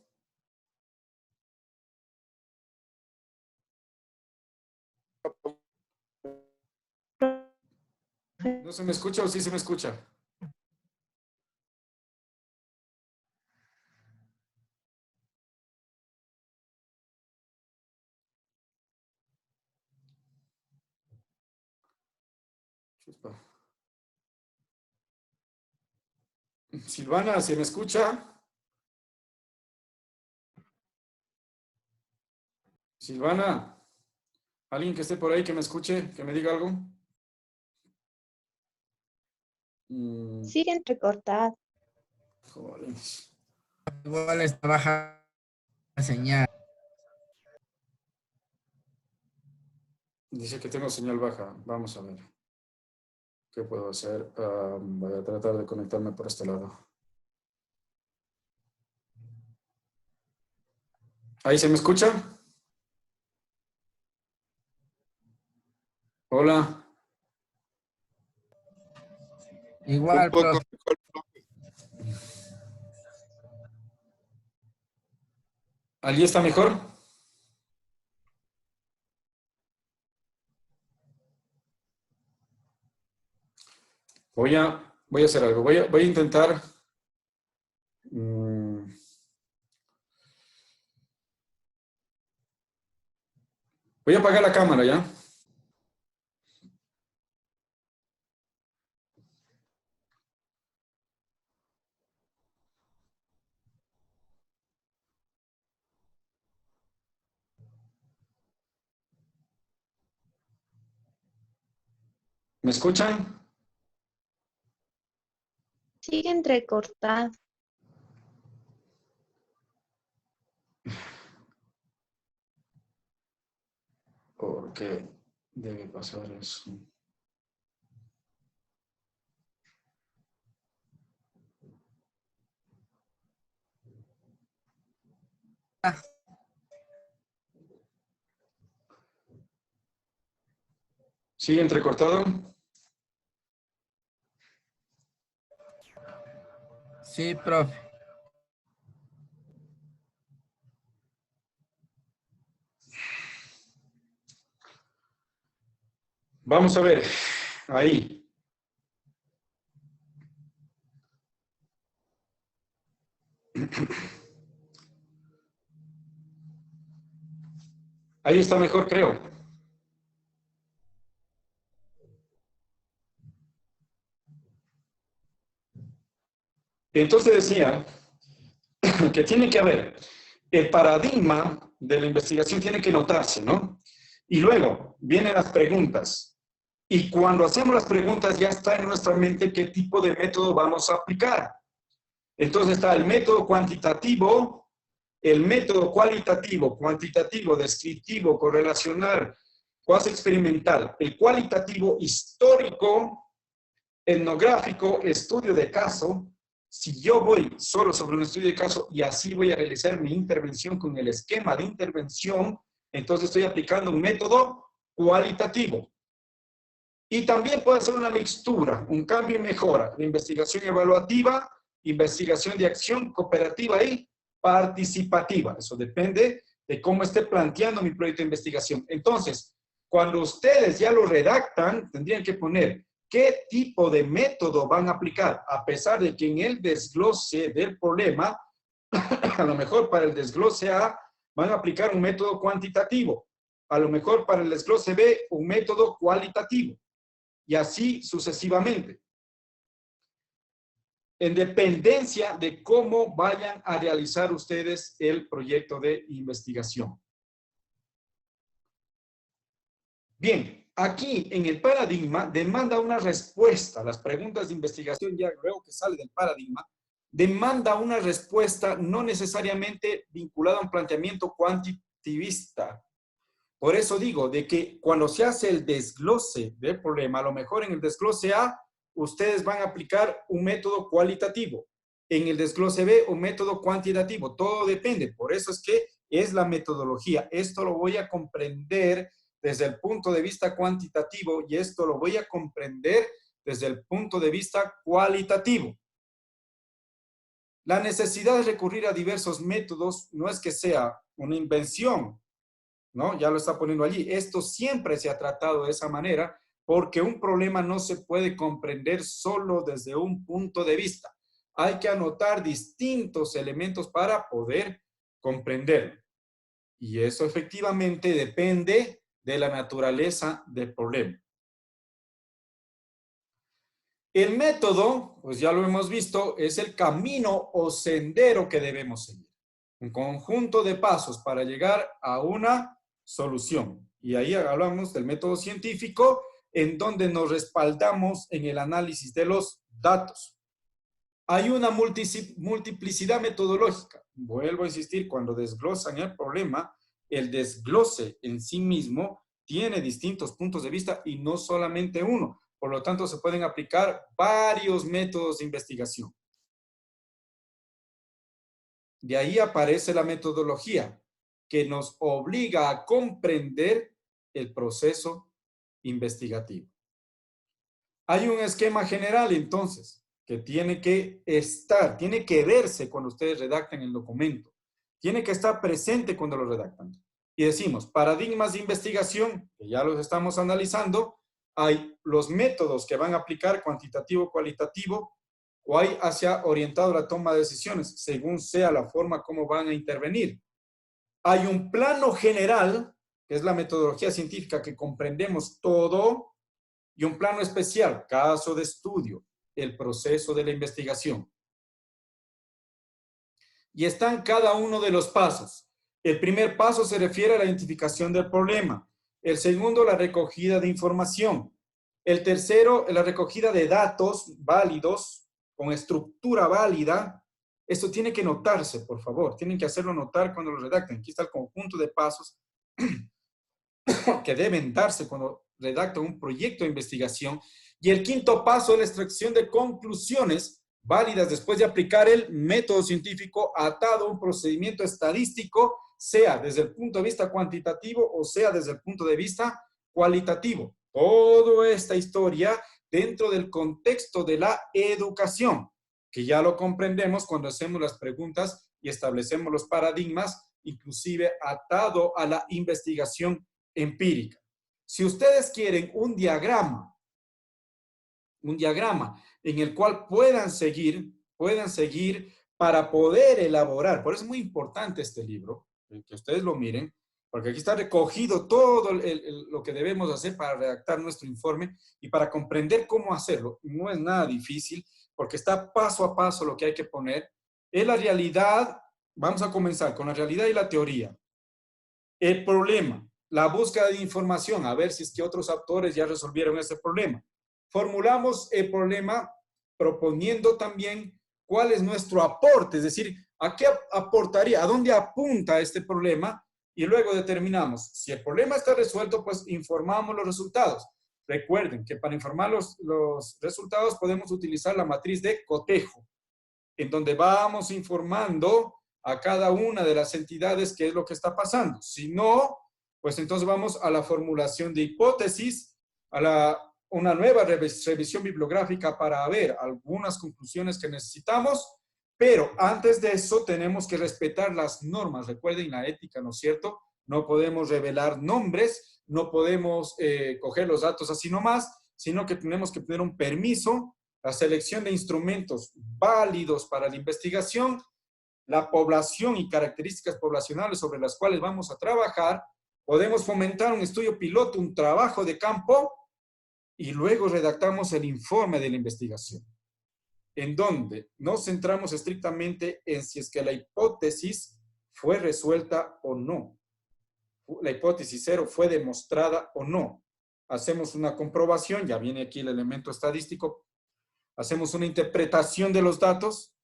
¿No se me escucha o sí se me escucha? Chuspa. Silvana, ¿se me escucha? Silvana, ¿alguien que esté por ahí que me escuche, que me diga algo? Sigue entrecortado. Joder. Igual está baja la señal. Dice que tengo señal baja. Vamos a ver. ¿Qué puedo hacer? Voy a tratar de conectarme por este lado. ¿Ahí se me escucha? Hola. Igual, Un poco profe. mejor, profe. ¿Allí está mejor? Voy a hacer algo. Voy a intentar... voy a apagar la cámara, ¿ya? ¿Me escuchan? Sigue entrecortado. ¿Por qué debe pasar eso? ¿Sigue entrecortado? Sí, profe. Vamos a ver. Ahí. Ahí está mejor, creo. Entonces decía que tiene que haber el paradigma de la investigación, tiene que notarse, ¿no? Y luego vienen las preguntas. Y cuando hacemos las preguntas ya está en nuestra mente qué tipo de método vamos a aplicar. Entonces está el método cuantitativo, el método cualitativo, cuantitativo, descriptivo, correlacional, cuasi experimental, el cualitativo histórico, etnográfico, estudio de caso. Si yo voy solo sobre un estudio de caso y así voy a realizar mi intervención con el esquema de intervención, entonces estoy aplicando un método cualitativo. Y también puede ser una mixtura, un cambio y mejora de investigación evaluativa, investigación de acción cooperativa y participativa. Eso depende de cómo esté planteando mi proyecto de investigación. Entonces, cuando ustedes ya lo redactan, tendrían que poner qué tipo de método van a aplicar, a pesar de que en el desglose del problema, a lo mejor para el desglose A van a aplicar un método cuantitativo, a lo mejor para el desglose B un método cualitativo, y así sucesivamente, en dependencia de cómo vayan a realizar ustedes el proyecto de investigación. Bien, aquí en el paradigma demanda una respuesta. Las preguntas de investigación ya veo que sale del paradigma. Demanda una respuesta no necesariamente vinculada a un planteamiento cuantitivista. Por eso digo de que cuando se hace el desglose del problema, a lo mejor en el desglose A, ustedes van a aplicar un método cualitativo. En el desglose B, un método cuantitativo. Todo depende. Por eso es que es la metodología. Esto lo voy a comprender desde el punto de vista cuantitativo y esto lo voy a comprender desde el punto de vista cualitativo. La necesidad de recurrir a diversos métodos no es que sea una invención, ¿no? Ya lo está poniendo allí. Esto siempre se ha tratado de esa manera porque un problema no se puede comprender solo desde un punto de vista. Hay que anotar distintos elementos para poder comprenderlo. Y eso efectivamente depende de la naturaleza del problema. El método, pues ya lo hemos visto, es el camino o sendero que debemos seguir. Un conjunto de pasos para llegar a una solución. Y ahí hablamos del método científico, en donde nos respaldamos en el análisis de los datos. Hay una multiplicidad metodológica. Vuelvo a insistir, cuando desglosan el problema, el desglose en sí mismo tiene distintos puntos de vista y no solamente uno. Por lo tanto, se pueden aplicar varios métodos de investigación. De ahí aparece la metodología, que nos obliga a comprender el proceso investigativo. Hay un esquema general, entonces, que tiene que estar, tiene que verse cuando ustedes redacten el documento. tiene que estar presente cuando lo redactan. Y decimos, paradigmas de investigación, que ya los estamos analizando, hay los métodos que van a aplicar, cuantitativo, cualitativo, o hay hacia orientado a la toma de decisiones, según sea la forma como van a intervenir. Hay un plano general, que es la metodología científica, que comprendemos todo, y un plano especial, caso de estudio, el proceso de la investigación. Y están cada uno de los pasos. El primer paso se refiere a la identificación del problema. El segundo, la recogida de información. El tercero, la recogida de datos válidos, con estructura válida. Esto tiene que notarse, por favor. Tienen que hacerlo notar cuando lo redacten. Aquí está el conjunto de pasos que deben darse cuando redactan un proyecto de investigación. Y el quinto paso es la extracción de conclusiones válidas después de aplicar el método científico atado a un procedimiento estadístico, sea desde el punto de vista cuantitativo o sea desde el punto de vista cualitativo. Toda esta historia dentro del contexto de la educación, que ya lo comprendemos cuando hacemos las preguntas y establecemos los paradigmas, inclusive atado a la investigación empírica. Si ustedes quieren un diagrama en el cual puedan seguir para poder elaborar, por eso es muy importante este libro, que ustedes lo miren, porque aquí está recogido todo lo que debemos hacer para redactar nuestro informe y para comprender cómo hacerlo. No es nada difícil, porque está paso a paso lo que hay que poner. Es la realidad, vamos a comenzar con la realidad y la teoría. El problema, la búsqueda de información, a ver si es que otros autores ya resolvieron ese problema. Formulamos el problema proponiendo también cuál es nuestro aporte, es decir, a qué aportaría, a dónde apunta este problema, y luego determinamos. Si el problema está resuelto, pues informamos los resultados. Recuerden que para informar los resultados podemos utilizar la matriz de cotejo, en donde vamos informando a cada una de las entidades qué es lo que está pasando. Si no, pues entonces vamos a la formulación de hipótesis, a una nueva revisión bibliográfica para ver algunas conclusiones que necesitamos, pero antes de eso tenemos que respetar las normas. Recuerden la ética, ¿no es cierto? No podemos revelar nombres, no podemos coger los datos así nomás, sino que tenemos que tener un permiso, la selección de instrumentos válidos para la investigación, la población y características poblacionales sobre las cuales vamos a trabajar. Podemos fomentar un estudio piloto, un trabajo de campo, y luego redactamos el informe de la investigación, en donde nos centramos estrictamente en si es que la hipótesis fue resuelta o no. La hipótesis 0 fue demostrada o no. Hacemos una comprobación, ya viene aquí el elemento estadístico, hacemos una interpretación de los datos,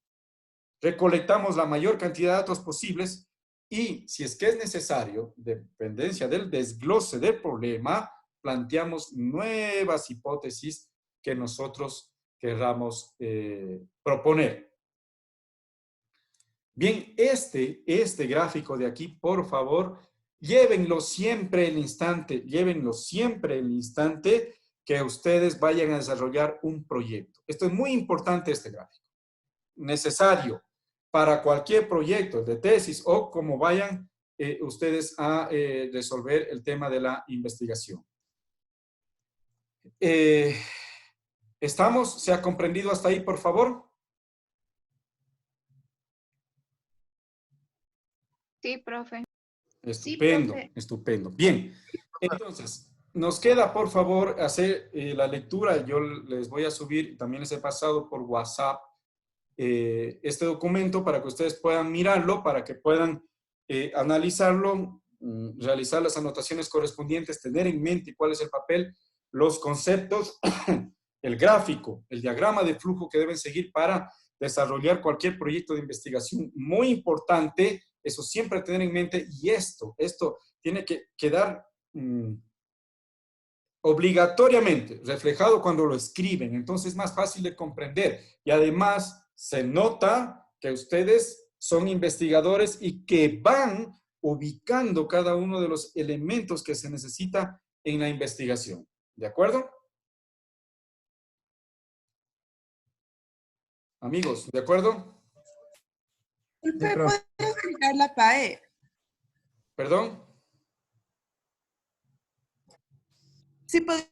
recolectamos la mayor cantidad de datos posibles y, si es que es necesario, dependencia del desglose del problema, planteamos nuevas hipótesis que nosotros querramos proponer. Bien, este gráfico de aquí, por favor, llévenlo siempre el instante que ustedes vayan a desarrollar un proyecto. Esto es muy importante, este gráfico. Necesario para cualquier proyecto de tesis o como vayan ustedes a resolver el tema de la investigación. ¿Estamos? ¿Se ha comprendido hasta ahí, por favor? Sí, profe. Estupendo, Sí, profe. estupendo. Bien, entonces, nos queda, por favor, hacer la lectura. Yo les voy a subir, también les he pasado por WhatsApp este documento para que ustedes puedan mirarlo, para que puedan analizarlo, realizar las anotaciones correspondientes, tener en mente cuál es el papel, los conceptos, el gráfico, el diagrama de flujo que deben seguir para desarrollar cualquier proyecto de investigación. Muy importante, eso siempre tener en mente, y esto tiene que quedar obligatoriamente reflejado cuando lo escriben, entonces es más fácil de comprender. Y además se nota que ustedes son investigadores y que van ubicando cada uno de los elementos que se necesita en la investigación. ¿De acuerdo? Amigos, ¿de acuerdo? Profe, profe. ¿puedes explicar la PAE? ¿Perdón? Sí, podría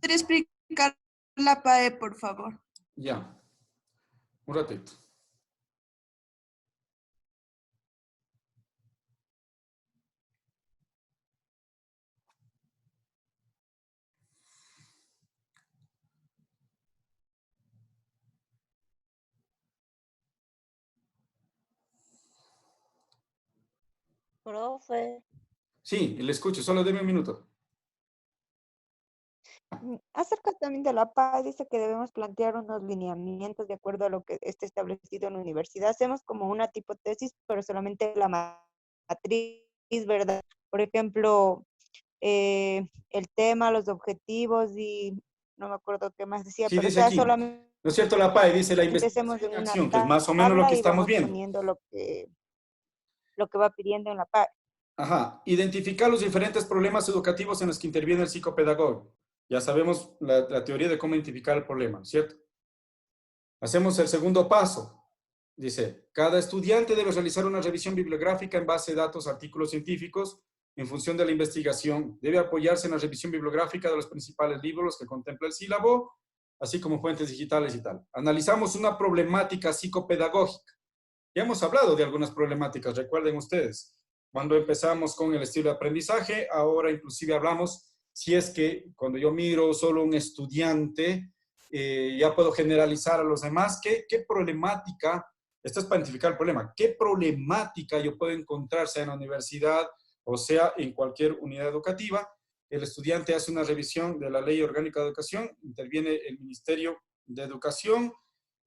explicar la PAE, por favor. Ya. Un ratito. Profe. Sí, le escucho. Solo deme un minuto. Acerca también de la paz, dice que debemos plantear unos lineamientos de acuerdo a lo que esté establecido en la universidad. Hacemos como una tipo tesis, pero solamente la matriz, ¿verdad? Por ejemplo, el tema, los objetivos y no me acuerdo qué más decía, Sí, pero o dice sea, aquí. solamente ¿No es cierto? La PAE dice la hacemos investigación en en una acción, que es más o menos lo que tabla y estamos vamos viendo. poniendo lo que va pidiendo en la paz. Ajá. Identificar los diferentes problemas educativos en los que interviene el psicopedagogo. Ya sabemos la teoría de cómo identificar el problema, ¿cierto? Hacemos el segundo paso. Dice, cada estudiante debe realizar una revisión bibliográfica en base a datos, artículos científicos, en función de la investigación. Debe apoyarse en la revisión bibliográfica de los principales libros que contempla el sílabo, así como fuentes digitales y tal. Analizamos una problemática psicopedagógica. Ya hemos hablado de algunas problemáticas, recuerden ustedes. Cuando empezamos con el estilo de aprendizaje, ahora inclusive hablamos, si es que cuando yo miro solo un estudiante, ya puedo generalizar a los demás, ¿qué problemática? Esto es para identificar el problema. ¿Qué problemática yo puedo encontrar, sea en la universidad o sea en cualquier unidad educativa? El estudiante hace una revisión de la Ley Orgánica de Educación, interviene el Ministerio de Educación,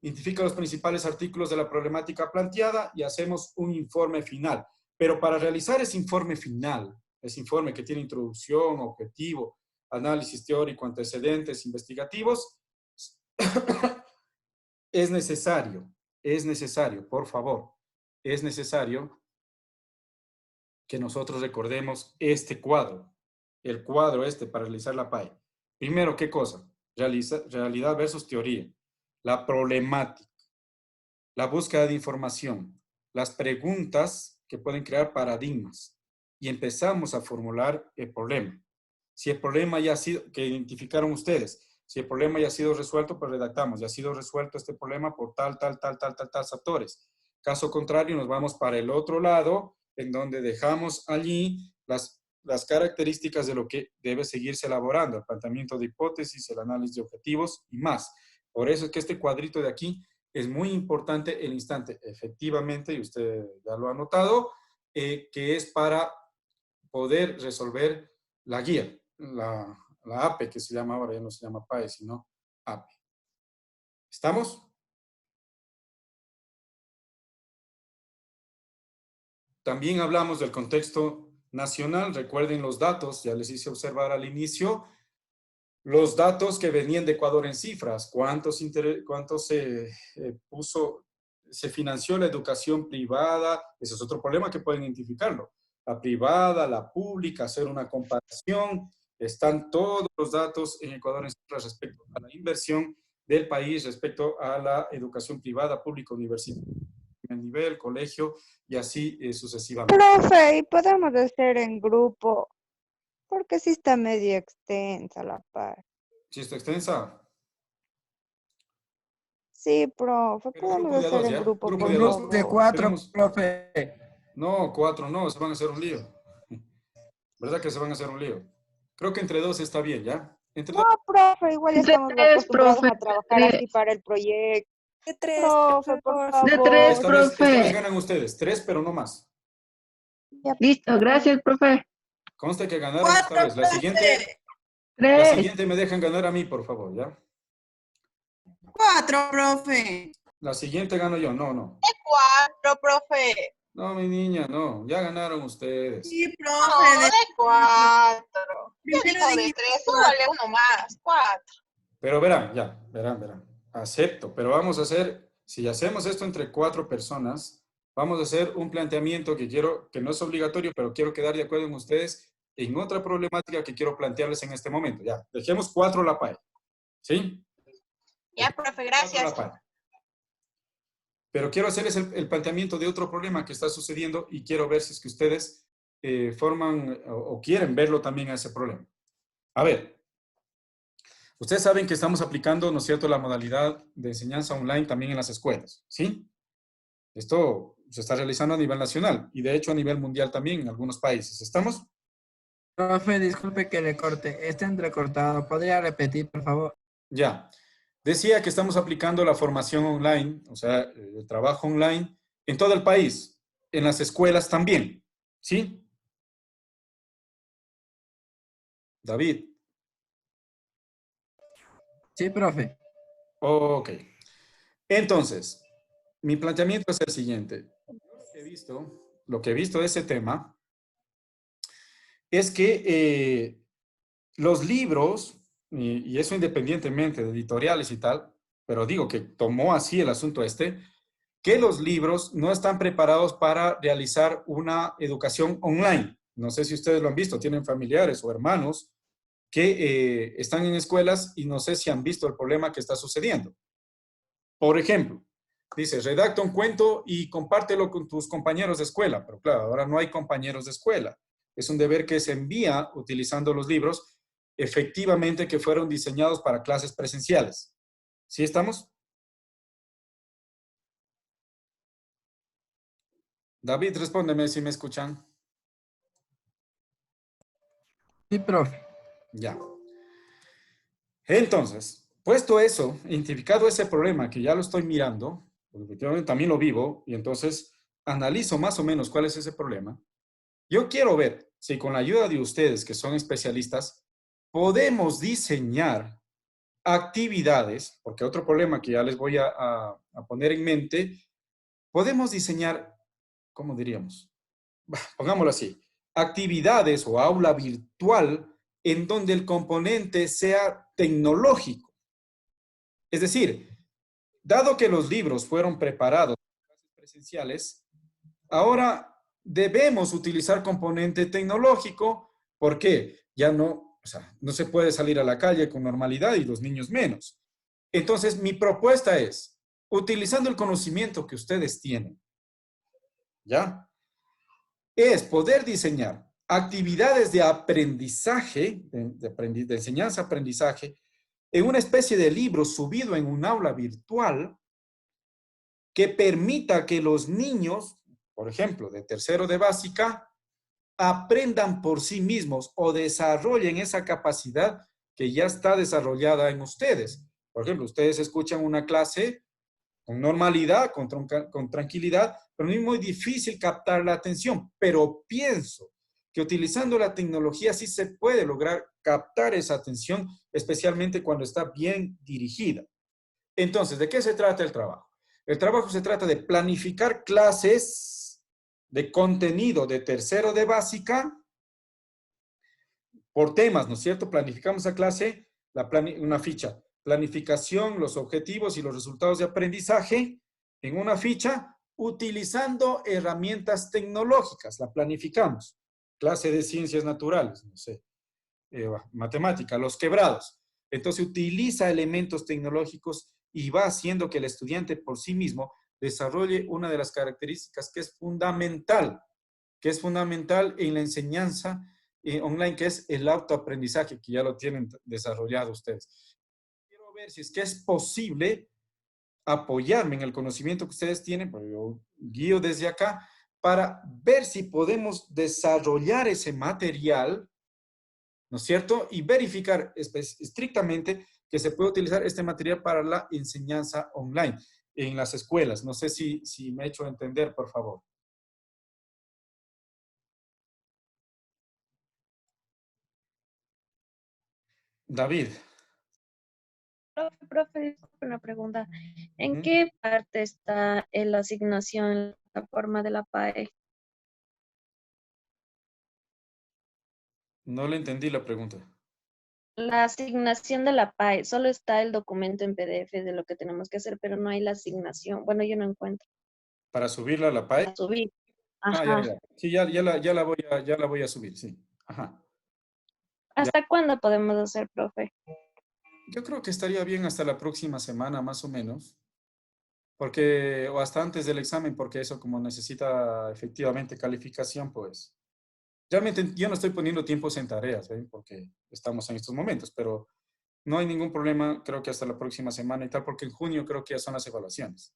identifica los principales artículos de la problemática planteada y hacemos un informe final. Pero para realizar ese informe final, ese informe que tiene introducción, objetivo, análisis teórico, antecedentes investigativos, es necesario, por favor, es necesario que nosotros recordemos este cuadro, el cuadro este para realizar la PAE. Primero, ¿qué cosa? Realidad versus teoría. La problemática, la búsqueda de información, las preguntas que pueden crear paradigmas y empezamos a formular el problema. Si el problema ya ha sido, que identificaron ustedes, si el problema ya ha sido resuelto, pues redactamos, ya ha sido resuelto este problema por tal factores. Caso contrario, nos vamos para el otro lado, en donde dejamos allí las características de lo que debe seguirse elaborando, el planteamiento de hipótesis, el análisis de objetivos y más. Por eso es que este cuadrito de aquí es muy importante el instante, efectivamente, y usted ya lo ha notado, que es para poder resolver la guía, la APE, que se llama ahora, ya no se llama PAE, sino APE. ¿Estamos? También hablamos del contexto nacional. Recuerden los datos, ya les hice observar al inicio, los datos que venían de Ecuador en cifras. ¿Cuánto se financió la educación privada? Ese es otro problema que pueden identificarlo. La privada, la pública, hacer una comparación. Están todos los datos en Ecuador en cifras respecto a la inversión del país, respecto a la educación privada, pública, universitaria, nivel, colegio y así sucesivamente. Profe, ¿y podemos hacer en grupo? Porque sí está medio extensa la paz. ¿Sí está extensa? Sí, profe, Pero podemos grupo de hacer dos, en ¿ya? grupo, Grupo por de dos. Grupo de favor. 4, Tenemos... profe. No, 4 no, se van a hacer un lío. ¿Verdad que se van a hacer un lío? Creo que entre 2 está bien, ¿ya? Entre No, dos. profe, igual ya De estamos tres, acostumbrados profe, a trabajar de así para el proyecto. De 3, Profe, por por de favor. tres, Esta vez profe. ganan ustedes, 3, pero no más. Ya, Listo, gracias, profe. Conste que ganaron esta 4, vez. La profe. siguiente me dejan ganar a mí, por favor, ¿ya? 4, profe. La siguiente gano yo, no. 4, profe. No, mi niña, no. Ya ganaron ustedes. Sí, No, profe. de 4. Yo Primero digo de 3, súbale uno más, 4. Pero verán. Acepto, pero vamos a hacer, si hacemos esto entre 4 personas, vamos a hacer un planteamiento que no es obligatorio, pero quiero quedar de acuerdo con ustedes en otra problemática que quiero plantearles en este momento. Ya, dejemos 4 la PAE. ¿Sí? Ya, profe, gracias. La PAE. Pero quiero hacerles el planteamiento de otro problema que está sucediendo y quiero ver si es que ustedes forman o quieren verlo también a ese problema. A ver, ustedes saben que estamos aplicando, ¿no es cierto?, la modalidad de enseñanza online también en las escuelas, ¿sí? Esto se está realizando a nivel nacional y de hecho a nivel mundial también en algunos países. ¿Estamos? Profe, disculpe que le corte. Está entrecortado. ¿Podría repetir, por favor? Ya. Decía que estamos aplicando la formación online, o sea, el trabajo online en todo el país, en las escuelas también, ¿sí? David. Sí, profe. Ok. Entonces, mi planteamiento es el siguiente. Lo que he visto de ese tema es que los libros, y eso independientemente de editoriales y tal, pero digo que tomó así el asunto que los libros no están preparados para realizar una educación online. No sé si ustedes lo han visto, tienen familiares o hermanos que están en escuelas y no sé si han visto el problema que está sucediendo. Por ejemplo, dice, redacta un cuento y compártelo con tus compañeros de escuela. Pero claro, ahora no hay compañeros de escuela. Es un deber que se envía utilizando los libros efectivamente que fueron diseñados para clases presenciales. ¿Sí estamos? David, respóndeme si me escuchan. Sí, profe. Ya. Entonces, puesto eso, identificado ese problema que ya lo estoy mirando, porque efectivamente también lo vivo, y entonces analizo más o menos cuál es ese problema, yo quiero ver si con la ayuda de ustedes, que son especialistas, podemos diseñar actividades, porque otro problema que ya les voy a poner en mente, podemos diseñar, ¿cómo diríamos? Pongámoslo así, actividades o aula virtual en donde el componente sea tecnológico. Es decir, dado que los libros fueron preparados para clases presenciales, ahora debemos utilizar componente tecnológico porque ya no, o sea, no se puede salir a la calle con normalidad y los niños menos. Entonces, mi propuesta es, utilizando el conocimiento que ustedes tienen, ¿ya? Es poder diseñar actividades de aprendizaje, de enseñanza-aprendizaje, en una especie de libro subido en un aula virtual que permita que los niños, por ejemplo, de tercero de básica, aprendan por sí mismos o desarrollen esa capacidad que ya está desarrollada en ustedes. Por ejemplo, ustedes escuchan una clase con normalidad, con tranquilidad, pero es muy difícil captar la atención. Pero pienso que utilizando la tecnología sí se puede lograr captar esa atención, especialmente cuando está bien dirigida. Entonces, ¿de qué se trata el trabajo? El trabajo se trata de planificar clases de contenido de tercero de básica por temas, ¿no es cierto? Planificamos la clase, una ficha, planificación, los objetivos y los resultados de aprendizaje en una ficha utilizando herramientas tecnológicas. La planificamos. Clase de ciencias naturales, no sé, matemática, los quebrados. Entonces utiliza elementos tecnológicos y va haciendo que el estudiante por sí mismo desarrolle una de las características que es fundamental en la enseñanza online, que es el autoaprendizaje, que ya lo tienen desarrollado ustedes. Quiero ver si es que es posible apoyarme en el conocimiento que ustedes tienen, porque yo guío desde acá, para ver si podemos desarrollar ese material, ¿no es cierto? Y verificar estrictamente que se puede utilizar este material para la enseñanza online en las escuelas. No sé si me he hecho entender, por favor. David. Profe, disculpe una pregunta. ¿En qué parte está la asignación en la plataforma de la PAE? No le entendí la pregunta. La asignación de la PAE, solo está el documento en PDF de lo que tenemos que hacer, pero no hay la asignación. Bueno, yo no encuentro. ¿Para subirla a la PAE? Para subir. Ah, Ajá. ya. Sí, ya la voy a subir, sí. Ajá. ¿Hasta cuándo podemos hacer, profe? Yo creo que estaría bien hasta la próxima semana, más o menos. porque, o hasta antes del examen, porque eso como necesita efectivamente calificación, pues, realmente yo no estoy poniendo tiempos en tareas, ¿ven? Porque estamos en estos momentos, pero no hay ningún problema, creo que hasta la próxima semana y tal, porque en junio creo que ya son las evaluaciones.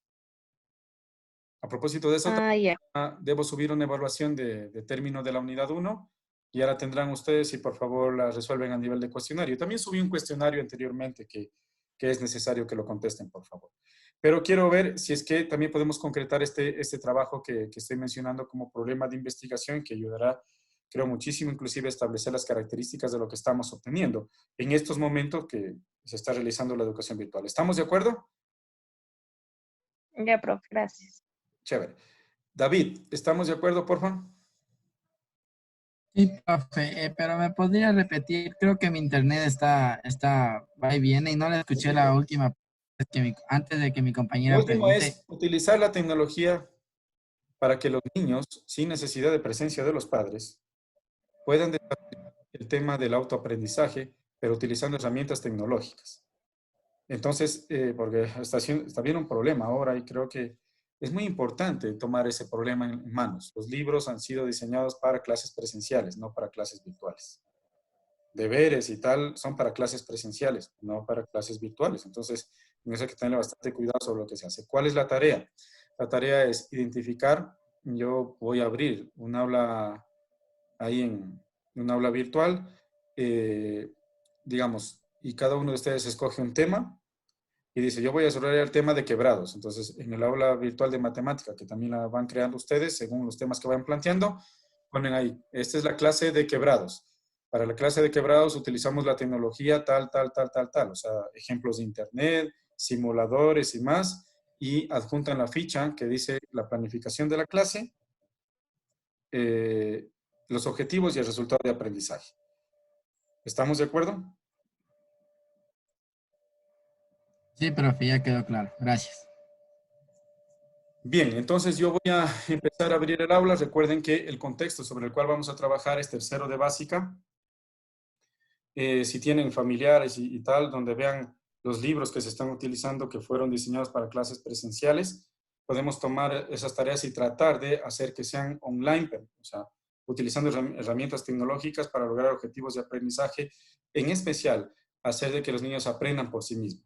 A propósito de eso, Ah, ya. debo subir una evaluación de término de la unidad 1 y ahora tendrán ustedes y por favor la resuelven a nivel de cuestionario. También subí un cuestionario anteriormente que es necesario que lo contesten, por favor. Pero quiero ver si es que también podemos concretar este trabajo que estoy mencionando como problema de investigación que ayudará, creo, muchísimo, inclusive a establecer las características de lo que estamos obteniendo en estos momentos que se está realizando la educación virtual. ¿Estamos de acuerdo? Ya, profe, gracias. Chévere. David, ¿estamos de acuerdo, por favor? Sí, profe, pero me podría repetir, creo que mi internet va y viene y no le escuché la última antes de que mi Lo compañera último pregunte. es utilizar la tecnología para que los niños, sin necesidad de presencia de los padres, puedan desarrollar el tema del autoaprendizaje, pero utilizando herramientas tecnológicas. Entonces, porque está bien un problema ahora y creo que es muy importante tomar ese problema en manos. Los libros han sido diseñados para clases presenciales, no para clases virtuales. Deberes y tal son para clases presenciales, no para clases virtuales. Entonces, en eso hay que tener bastante cuidado sobre lo que se hace. ¿Cuál es la tarea? La tarea es identificar, yo voy a abrir un aula ahí en un aula virtual, digamos, y cada uno de ustedes escoge un tema y dice, yo voy a desarrollar el tema de quebrados. Entonces, en el aula virtual de matemática, que también la van creando ustedes según los temas que vayan planteando, ponen ahí, esta es la clase de quebrados. Para la clase de quebrados utilizamos la tecnología tal, tal, tal, tal, tal. O sea, ejemplos de internet, simuladores y más. Y adjuntan la ficha que dice la planificación de la clase, eh, los objetivos y el resultado de aprendizaje. ¿Estamos de acuerdo? Sí, profe, ya quedó claro. Gracias. Bien, entonces yo voy a empezar a abrir el aula. Recuerden que el contexto sobre el cual vamos a trabajar es tercero de básica. Si tienen familiares y tal, donde vean los libros que se están utilizando que fueron diseñados para clases presenciales, podemos tomar esas tareas y tratar de hacer que sean online, o sea, utilizando herramientas tecnológicas para lograr objetivos de aprendizaje, en especial hacer de que los niños aprendan por sí mismos.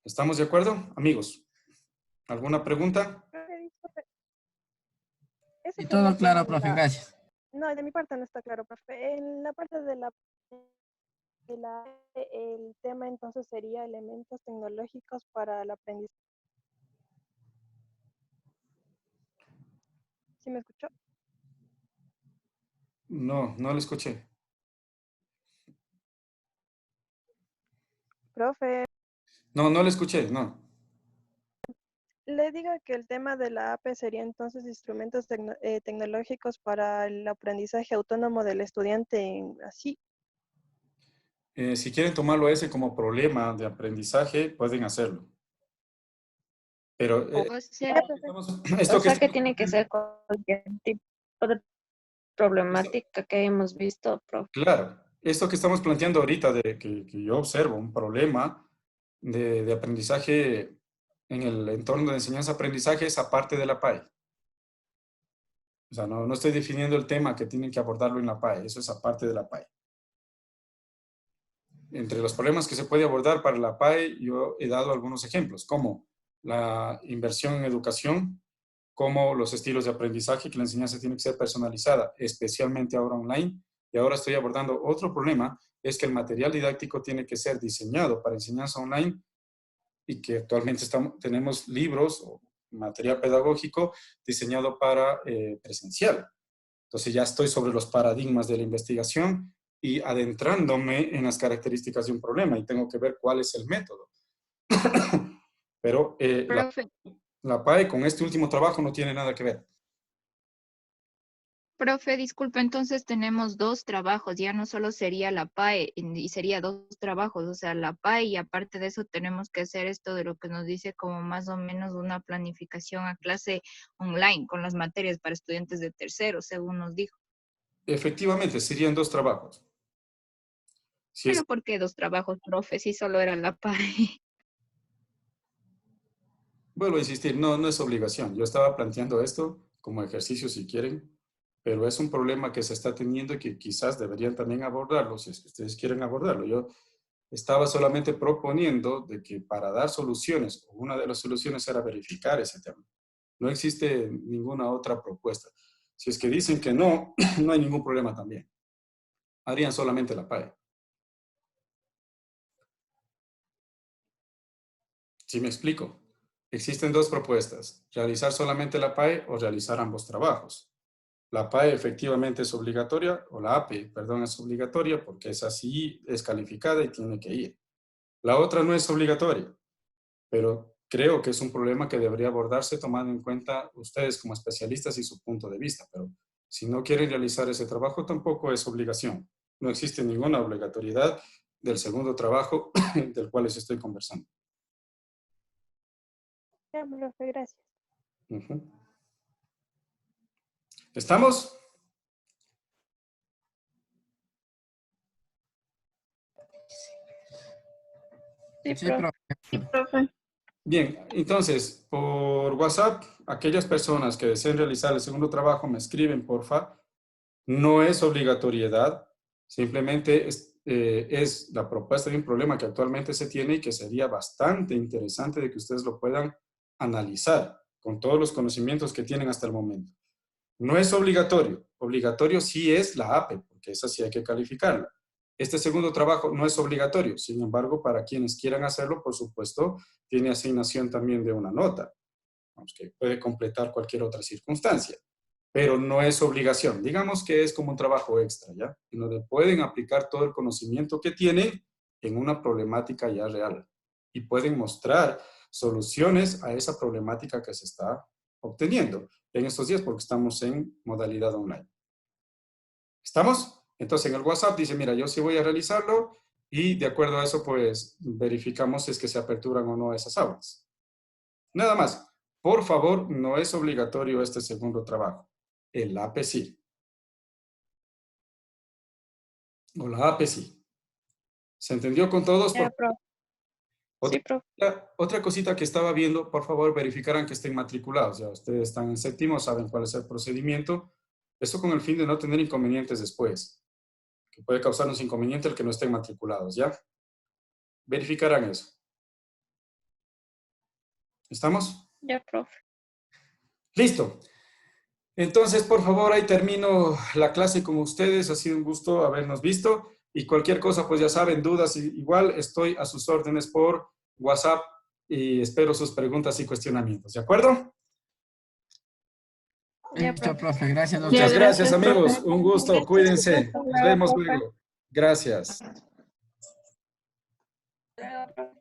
¿Estamos de acuerdo, amigos? ¿Alguna pregunta? Profe, disculpe. Ese Y tema todo claro, con profe, gracias. No, de mi parte no está claro, profe. En la parte el tema entonces sería elementos tecnológicos para el aprendizaje. ¿Sí me escuchó? No, no lo escuché. Profe, No, no lo escuché, no. le digo que el tema de la AP sería entonces instrumentos tecnológicos para el aprendizaje autónomo del estudiante así. Si quieren tomarlo ese como problema de aprendizaje, pueden hacerlo. Pero O sea, esto O que sea que estamos tiene que ser cualquier tipo de problemática que hemos visto, profe. claro, esto que estamos planteando ahorita, que yo observo un problema de aprendizaje en el entorno de enseñanza-aprendizaje es aparte de la PAE. O sea, no estoy definiendo el tema que tienen que abordarlo en la PAE, eso es aparte de la PAE. Entre los problemas que se puede abordar para la PAE, yo he dado algunos ejemplos, como la inversión en educación, como los estilos de aprendizaje, que la enseñanza tiene que ser personalizada, especialmente ahora online. Y ahora estoy abordando otro problema, es que el material didáctico tiene que ser diseñado para enseñanza online y que actualmente tenemos libros o material pedagógico diseñado para presencial. Entonces ya estoy sobre los paradigmas de la investigación y adentrándome en las características de un problema y tengo que ver cuál es el método. Pero profe, la PAE con este último trabajo no tiene nada que ver. profe, disculpe, entonces tenemos dos trabajos, ya no solo sería la PAE, y sería dos trabajos, o sea, la PAE y aparte de eso tenemos que hacer esto de lo que nos dice como más o menos una planificación a clase online con las materias para estudiantes de tercero, según nos dijo. Efectivamente, serían dos trabajos. Si es, Pero ¿por qué dos trabajos, profe, si solo era la PAE? Vuelvo a insistir, no es obligación. Yo estaba planteando esto como ejercicio si quieren, pero es un problema que se está teniendo y que quizás deberían también abordarlo, si es que ustedes quieren abordarlo. Yo estaba solamente proponiendo de que para dar soluciones, una de las soluciones era verificar ese tema. No existe ninguna otra propuesta. Si es que dicen que no, no hay ningún problema también. Harían solamente la PAE. ¿Sí me explico? Existen dos propuestas, realizar solamente la PAE o realizar ambos trabajos. La PAE efectivamente es obligatoria, o la APE, perdón, es obligatoria porque es así, es calificada y tiene que ir. La otra no es obligatoria, pero creo que es un problema que debería abordarse tomando en cuenta ustedes como especialistas y su punto de vista, pero si no quieren realizar ese trabajo tampoco es obligación. No existe ninguna obligatoriedad del segundo trabajo del cual les estoy conversando. Ya, profe, gracias. ¿Estamos? Sí, Sí, profe. Sí, profe. Bien, entonces, por WhatsApp, aquellas personas que deseen realizar el segundo trabajo me escriben, porfa. No es obligatoriedad, simplemente es la propuesta de un problema que actualmente se tiene y que sería bastante interesante de que ustedes lo puedan analizar con todos los conocimientos que tienen hasta el momento. No es obligatorio, obligatorio sí es la APE, porque esa sí hay que calificarla. Este segundo trabajo no es obligatorio, sin embargo, para quienes quieran hacerlo, por supuesto, tiene asignación también de una nota, que puede completar cualquier otra circunstancia, pero no es obligación. Digamos que es como un trabajo extra, ¿ya? En donde pueden aplicar todo el conocimiento que tienen en una problemática ya real y pueden mostrar soluciones a esa problemática que se está obteniendo en estos días porque estamos en modalidad online. ¿Estamos? Entonces en el WhatsApp dice, mira, yo sí voy a realizarlo y de acuerdo a eso pues verificamos si es que se aperturan o no esas aulas. Nada más. Por favor, no es obligatorio este segundo trabajo. El APE sí. O la APE sí. ¿Se entendió con todos? Ya, profe. Sí, profe. Otra cosita que estaba viendo, por favor, verificaran que estén matriculados. Ya ustedes están en séptimo, saben cuál es el procedimiento. Eso con el fin de no tener inconvenientes después. Que puede causarnos inconveniente el que no estén matriculados, ¿ya? Verificarán eso. ¿Estamos? Ya, profe. Listo. Entonces, por favor, ahí termino la clase con ustedes. Ha sido un gusto habernos visto. Y cualquier cosa, pues ya saben, dudas, igual estoy a sus órdenes por WhatsApp y espero sus preguntas y cuestionamientos. ¿De acuerdo? Listo, profe. Gracias, doctor. Muchas gracias, profe. amigos. Un gusto. Cuídense. Nos vemos luego. Gracias. Profe.